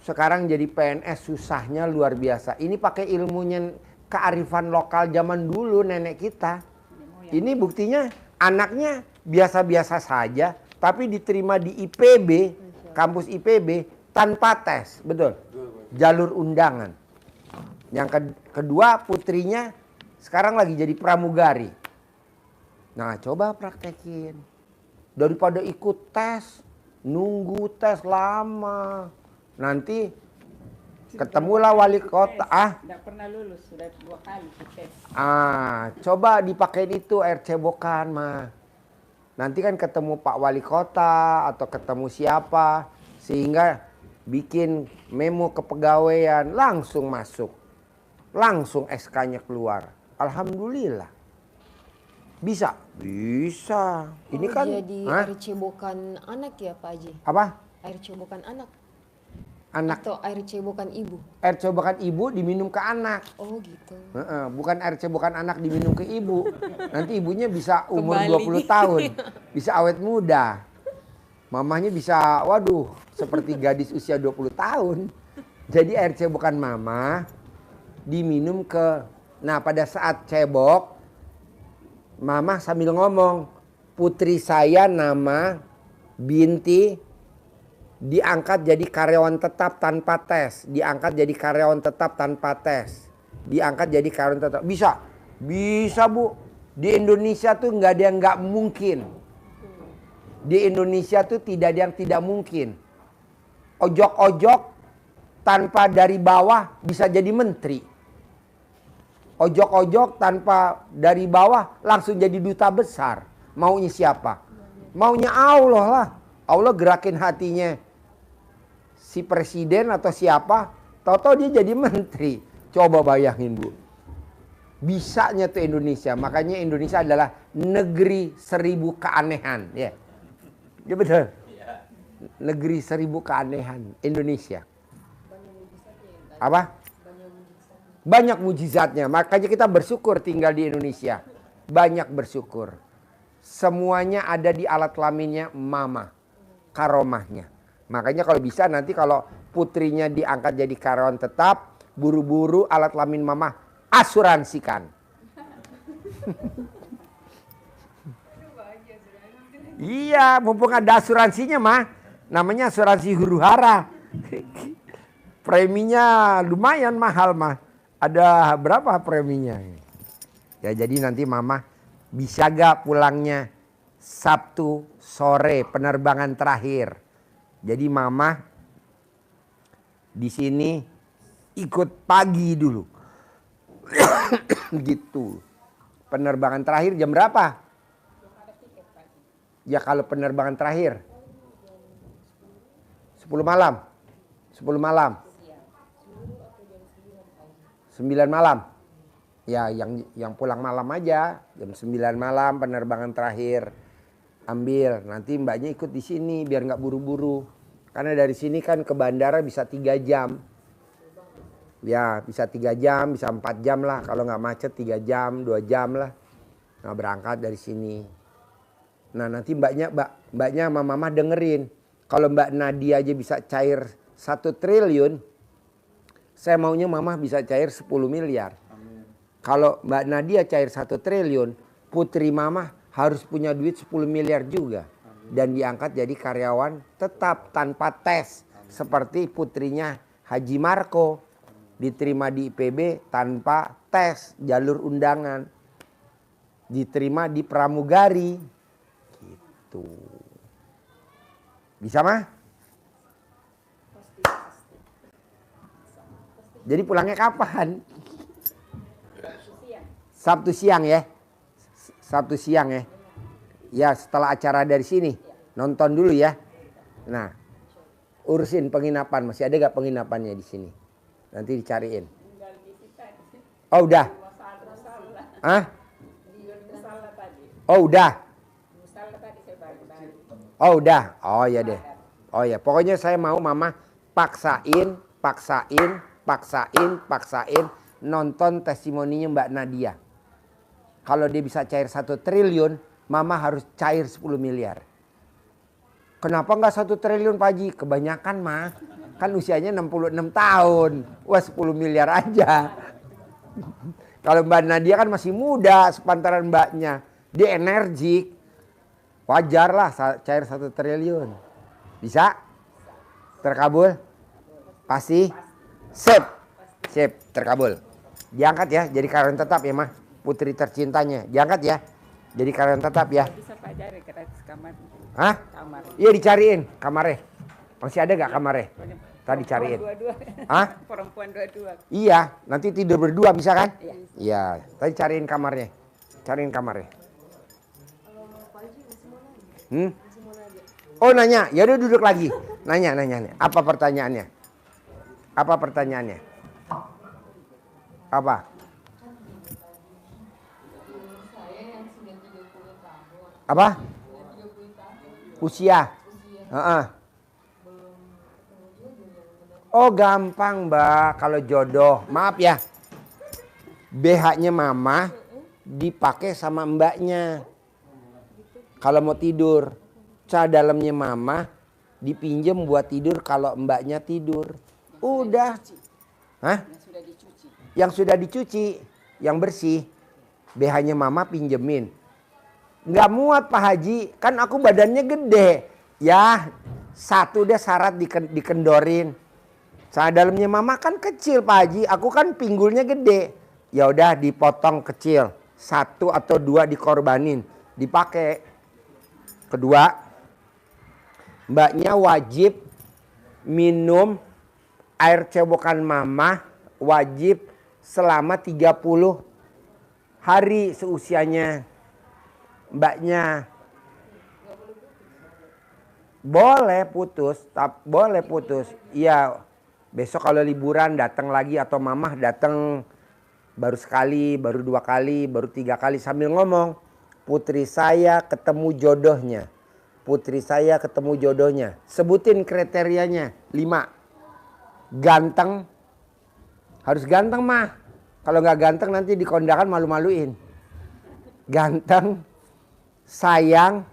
sekarang jadi PNS susahnya luar biasa. Ini pakai ilmunya kearifan lokal zaman dulu nenek kita. Ini buktinya anaknya biasa-biasa saja, tapi diterima di IPB, kampus IPB tanpa tes, betul? Jalur undangan. Yang kedua putrinya sekarang lagi jadi pramugari. Nah, coba praktekin. Daripada ikut tes, nunggu tes lama. Nanti ketemulah wali kota. Tidak pernah lulus, sudah 2 kali tes. Coba dipakein itu air cebokan mah. Nanti kan ketemu Pak Wali Kota atau ketemu siapa. Sehingga bikin memo kepegawaian langsung masuk. Langsung SK-nya keluar. Alhamdulillah. Bisa? Bisa. Ini Oh, kan jadi air cebokan anak ya Pak Haji? apa? Air cebokan anak? Anak. Atau air cebokan ibu? Air cebokan ibu diminum ke anak. Oh gitu. Bukan air cebokan anak diminum ke ibu. Nanti ibunya bisa umur Kembali. 20 tahun. Bisa awet muda. Mamanya bisa, waduh, seperti gadis usia 20 tahun. Jadi air cebokan mama diminum pada saat cebok, mama sambil ngomong, putri saya nama Binti diangkat jadi karyawan tetap tanpa tes. Diangkat jadi karyawan tetap tanpa tes. Diangkat jadi karyawan tetap. Bisa. Bisa Bu. Di Indonesia tuh nggak ada yang nggak mungkin. Di Indonesia tuh tidak ada yang tidak mungkin. Ojok-ojok tanpa dari bawah bisa jadi menteri. Ojok-ojok tanpa dari bawah langsung jadi duta besar. Maunya siapa? Maunya Allah lah. Allah gerakin hatinya si presiden atau siapa. Tahu-tahu dia jadi menteri. Coba bayangin Bu. Bisanya tuh Indonesia. Makanya Indonesia adalah negeri 1000 keanehan. Ya, ya betul. Negeri 1000 keanehan Indonesia. Apa? Banyak mujizatnya. Makanya kita bersyukur tinggal di Indonesia. Banyak bersyukur. Semuanya ada di alat kelaminnya mama. Karomahnya. Makanya kalau bisa nanti kalau putrinya diangkat jadi karyawan tetap. Buru-buru alat kelamin mama asuransikan. Iya, mumpung ada asuransinya mah. Namanya asuransi huru hara. Preminya lumayan mahal mah. Ada berapa preminya? Ya jadi nanti mama bisa gak pulangnya Sabtu sore penerbangan terakhir. Jadi mama di sini ikut pagi dulu. Gitu. Penerbangan terakhir jam berapa? Ya kalau penerbangan terakhir 10 malam. 10 malam. 9 malam. Ya yang pulang malam aja. Jam 9 malam penerbangan terakhir. Ambil. Nanti mbaknya ikut di sini biar nggak buru-buru. Karena dari sini kan ke bandara bisa 3 jam. Ya bisa 3 jam, bisa 4 jam lah. Kalau nggak macet 3 jam, 2 jam lah. Nah berangkat dari sini. Nah nanti mbaknya sama mama dengerin. Kalau Mbak Nadia aja bisa cair 1 triliun. Saya maunya mama bisa cair 10 miliar. Kalau Mbak Nadia cair 1 triliun. Putri mama harus punya duit 10 miliar juga. Dan diangkat jadi karyawan tetap tanpa tes. Seperti putrinya Haji Marco. Diterima di IPB tanpa tes jalur undangan. Diterima di pramugari. Gitu. Bisa mah? Jadi pulangnya kapan? Sabtu siang ya. Sabtu siang ya. Ya setelah acara dari sini. Nonton dulu ya. Nah. Urusin penginapan. Masih ada gak penginapannya di sini? Nanti dicariin. Oh udah. Hah? Oh udah. Oh udah. Oh ya deh. Oh ya. Pokoknya saya mau mama paksain nonton testimoninya Mbak Nadia. Kalau dia bisa cair 1 triliun, mama harus cair 10 miliar. Kenapa nggak 1 triliun Pak Haji? Kebanyakan mah. Kan usianya 66 tahun. Wah 10 miliar aja. Kalau Mbak Nadia kan masih muda sepantaran mbaknya. Dia energik. Wajar lah cair 1 triliun. Bisa? Terkabul? Pasti? Sip. Sip, terkabul. Diangkat ya, jadi karyawan tetap ya mah. Putri tercintanya. Diangkat ya. Jadi karyawan tetap ya. Bisa Pak cari gratis kamar. Hah? Kamar. Iya dicariin kamarnya. Masih ada gak kamarnya? Tadi cariin. Hah? Perempuan dua-dua. Iya, nanti tidur berdua bisa kan? Iya. Iya, tadi cariin kamarnya. Cariin kamarnya. Oh nanya, ya udah duduk lagi. Nanya. Apa pertanyaannya? Apa pertanyaannya? Apa? Apa? Usia. Oh gampang Mbak kalau jodoh. Maaf ya. BH-nya mama dipakai sama mbaknya. Kalau mau tidur. Dalamnya mama dipinjem buat tidur kalau mbaknya tidur. Udah. Hah? Yang sudah dicuci. Yang bersih. BH-nya mama pinjemin. Nggak muat Pak Haji, kan aku badannya gede. Ya, satu deh syarat dikendorin. Celana dalamnya mama kan kecil Pak Haji, aku kan pinggulnya gede. Ya udah dipotong kecil, 1 atau 2 dikorbanin, dipakai. Kedua, mbaknya wajib minum air cebokan mama, wajib selama 30 hari seusianya. Mbaknya boleh putus, boleh putus. Iya, besok kalau liburan datang lagi atau mamah datang baru sekali, baru 2 kali, baru 3 kali sambil ngomong, putri saya ketemu jodohnya. Putri saya ketemu jodohnya. Sebutin kriterianya 5. Ganteng. Harus ganteng mah. Kalau nggak ganteng nanti di kondangan malu-maluin. Ganteng, sayang,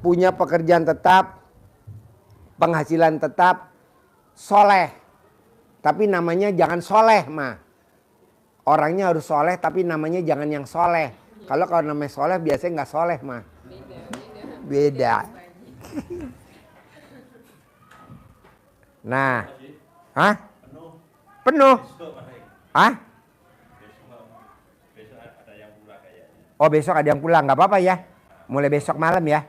punya pekerjaan tetap, penghasilan tetap, soleh. Tapi namanya jangan soleh mah. Orangnya harus soleh tapi namanya jangan yang soleh. Kalau namanya soleh biasanya nggak soleh mah. Beda. Nah, hah? Penuh. Hah? Oh besok ada yang pulang, nggak apa-apa ya. Mulai besok malam ya.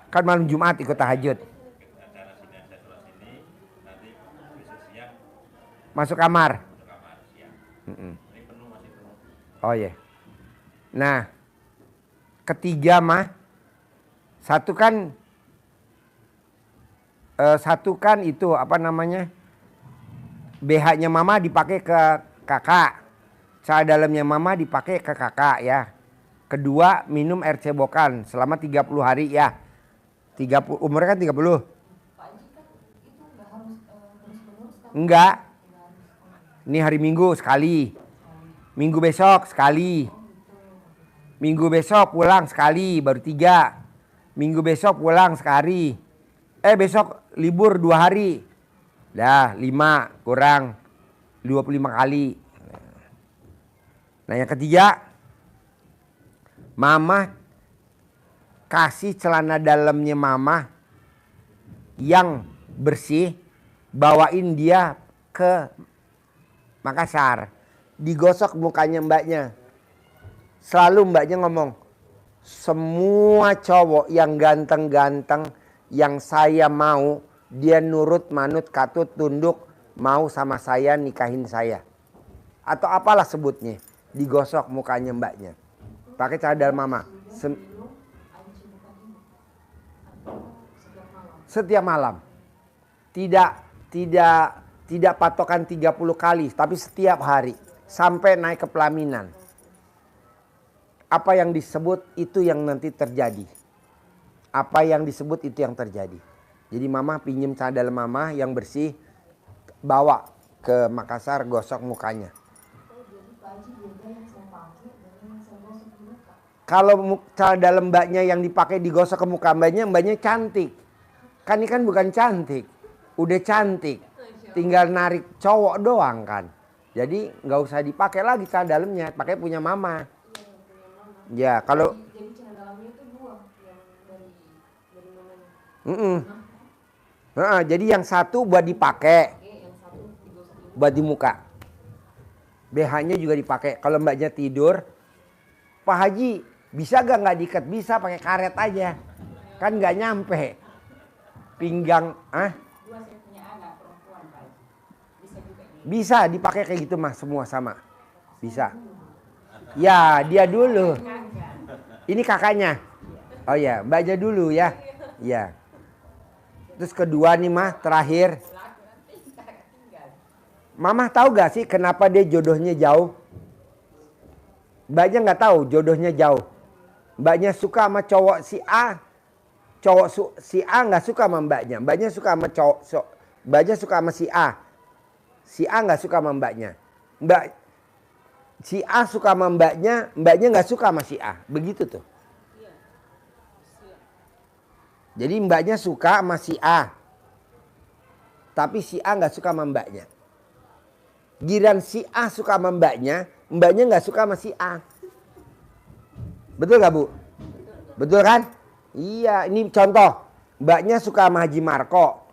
Kan malam Jumat ikut tahajud. Masuk kamar. Oh iya. Nah, ketiga mah satu kan itu apa namanya? BH-nya mama dipakai ke kakak. Celana dalamnya mama dipakai ke kakak ya. Kedua, minum air cebokan selama 30 hari ya. 30 umurnya kan 30. Enggak. Ini hari Minggu sekali. Minggu besok sekali. Minggu besok pulang sekali, baru 3. Minggu besok pulang sekali. Besok libur 2 hari. Dah 5 kurang 25 kali. Nah yang ketiga, mama kasih celana dalamnya mama yang bersih, bawain dia ke Makassar. Digosok mukanya mbaknya. Selalu mbaknya ngomong, semua cowok yang ganteng-ganteng yang saya mau, dia nurut, manut, katut, tunduk, mau sama saya, nikahin saya. Atau apalah sebutnya. Digosok mukanya mbaknya. Pakai celana dalam mama. Setiap malam. Tidak patokan 30 kali, tapi setiap hari. Sampai naik ke pelaminan. Apa yang disebut itu yang nanti terjadi. Apa yang disebut itu yang terjadi. Jadi mama pinjem celana dalam mama yang bersih, bawa ke Makassar, gosok mukanya. Kalau celana dalam mbaknya yang dipakai digosok ke muka mbaknya cantik. Kan ini kan bukan cantik, udah cantik. Tinggal narik cowok doang kan. Jadi nggak usah dipakai lagi celana dalamnya, pakai punya mama. Ya kalau jadi yang satu buat dipakai, buat di muka. BH-nya juga dipakai. Kalau mbaknya tidur, Pak Haji bisa nggak diikat? Bisa, pakai karet aja. Kan nggak nyampe. Pinggang, bisa dipakai kayak gitu mah, semua sama. Bisa. Ya dia dulu. Ini kakaknya. Oh ya, mbaknya dulu ya. Ya. Terus kedua nih mah, terakhir. Mama tahu gak sih kenapa dia jodohnya jauh? Mbaknya nggak tahu jodohnya jauh. Mbaknya suka sama cowok si A. Si A nggak suka sama mbaknya. Mbaknya suka sama mbaknya suka sama si A. Si A nggak suka sama mbaknya. Si A suka sama mbaknya nggak suka sama si A. Begitu tuh. Jadi mbaknya suka sama si A. Tapi si A nggak suka sama mbaknya. Giran si A suka sama mbaknya nggak suka sama si A. Betul gak Bu? Betul kan? Iya, ini contoh. Mbaknya suka sama Haji Marko.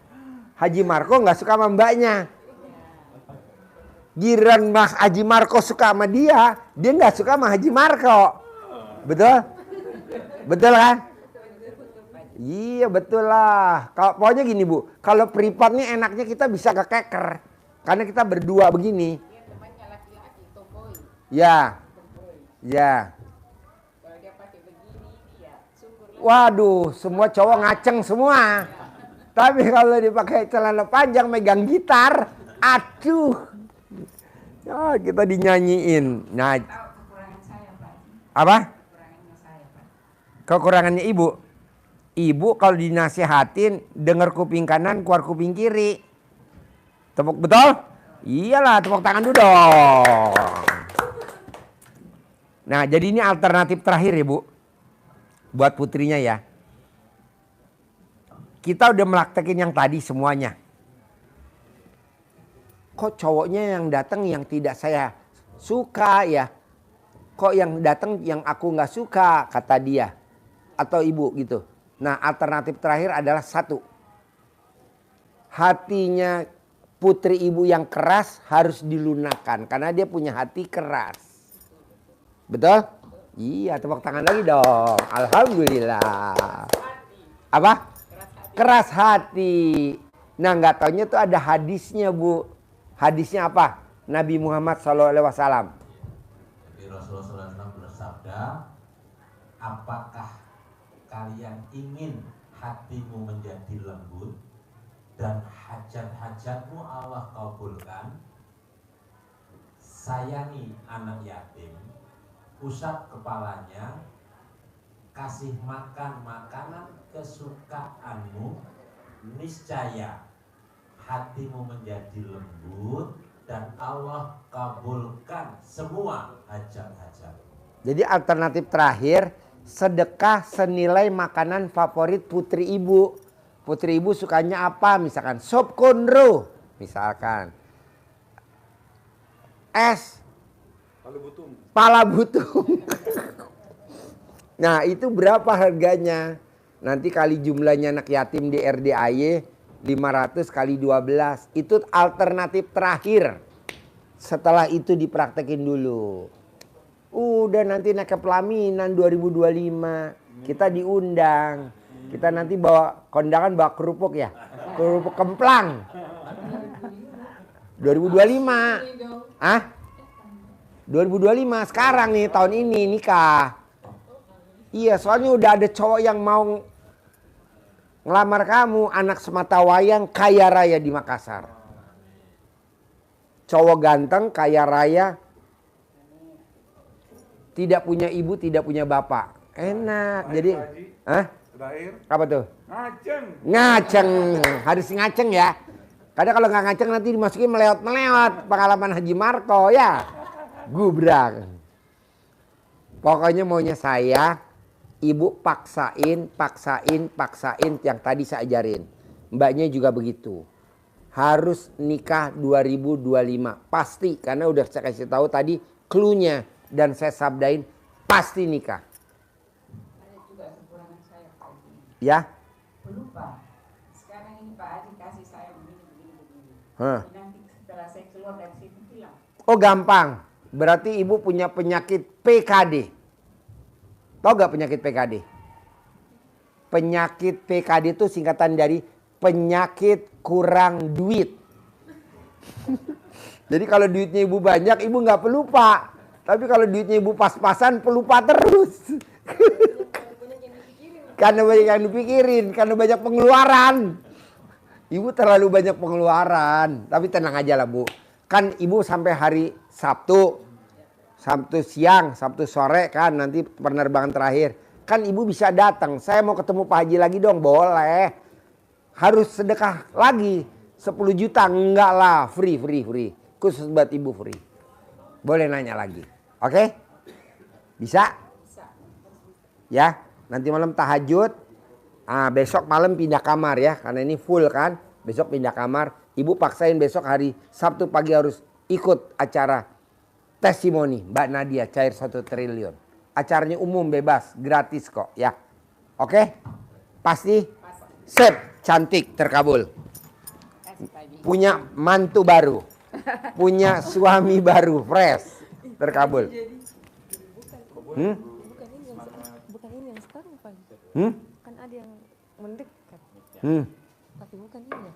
Haji Marko nggak suka sama mbaknya. Giran Mas Haji Marko suka sama dia nggak suka sama Haji Marko. Betul? Betul kan? Iya betul lah. Kalau pokoknya gini Bu, kalau privat nih enaknya kita bisa kekeker. Karena kita berdua begini. Ya. Ya. Waduh, semua cowok ngaceng semua. Tapi kalau dipakai celana panjang megang gitar, aduh. Ya, kita dinyanyiin. Nah, apa? Kekurangannya ibu. Ibu kalau dinasihatin dengar kuping kanan, keluar kuping kiri. Tepuk betul? Iyalah, tepuk tangan dulu dong. Nah, jadi ini alternatif terakhir ya Bu. Buat putrinya ya. Kita udah melaktekin yang tadi semuanya. Kok cowoknya yang datang yang tidak saya suka ya? Kok yang datang yang aku nggak suka, kata dia. Atau ibu gitu. Nah, alternatif terakhir adalah satu. Hatinya putri ibu yang keras harus dilunakkan. Karena dia punya hati keras. Betul? Iya, tepuk tangan lagi dong. Alhamdulillah. Apa? Keras hati. Nah, nggak taunya tuh ada hadisnya Bu. Hadisnya apa? Nabi Muhammad SAW. Rasulullah SAW bersabda, apakah kalian ingin hatimu menjadi lembut dan hajat-hajatmu Allah kabulkan? Sayangi anak yatim, usap kepalanya, kasih makan makanan kesukaanmu, niscaya hatimu menjadi lembut dan Allah kabulkan semua hajat-hajat. Jadi alternatif terakhir, sedekah senilai makanan favorit putri ibu. Putri ibu sukanya apa? Misalkan sop konro, misalkan es pala butung. Nah, itu berapa harganya? Nanti kali jumlahnya anak yatim di RDAY 500 kali 12. Itu alternatif terakhir. Setelah itu dipraktekin dulu. Udah nanti naik ke pelaminan 2025. Kita diundang. Kita nanti bawa kondangan, bawa kerupuk ya. Kerupuk kemplang. 2025. Ah? 2025 sekarang nih, tahun ini nikah. Iya, soalnya udah ada cowok yang mau ngelamar kamu, anak semata wayang kaya raya di Makassar. Cowok ganteng, kaya raya, tidak punya ibu, tidak punya bapak. Enak. Jadi, hah? Apa tuh? Ngaceng. Ngaceng, harus ngaceng ya. Kadang kalau nggak ngaceng nanti dimasukin melewat-melewat. Pengalaman Haji Marko ya. Gubrak. Pokoknya maunya saya, ibu paksain yang tadi saya ajarin. Mbaknya juga begitu. Harus nikah 2025. Pasti, karena udah saya kasih tahu tadi clue-nya. Dan saya sabdain, pasti nikah. Ada juga kekurangan saya Pak Haji. Ya? Lupa. Sekarang ini Pak Haji kasih saya begini. Hah. Nanti setelah saya keluar dari situ hilang. Oh gampang. Berarti ibu punya penyakit PKD. Tahu gak penyakit PKD? Penyakit PKD itu singkatan dari penyakit kurang duit. Jadi kalau duitnya ibu banyak, ibu gak pelupa. Tapi kalau duitnya ibu pas-pasan, pelupa terus. Karena banyak yang dipikirin, karena banyak pengeluaran. Ibu terlalu banyak pengeluaran. Tapi tenang aja lah Bu. Kan ibu sampai hari Sabtu siang, Sabtu sore kan nanti penerbangan terakhir. Kan ibu bisa datang. Saya mau ketemu Pak Haji lagi dong, boleh. Harus sedekah lagi 10 juta, enggak lah, free. Khusus buat ibu free. Boleh nanya lagi. Oke? Bisa? Ya, nanti malam tahajud. Besok malam pindah kamar ya, karena ini full kan. Besok pindah kamar. Ibu paksain besok hari Sabtu pagi harus ikut acara testimoni Mbak Nadia cair 1 triliun. Acaranya umum, bebas, gratis kok ya. Oke? Pasti? Sip, cantik, terkabul. Punya mantu baru. Punya suami baru, fresh. Terkabul. Hmm? Bukan ini yang sekarang, Pak. Hmm? Kan ada yang mendekat. Hmm. Tapi bukan ini ya.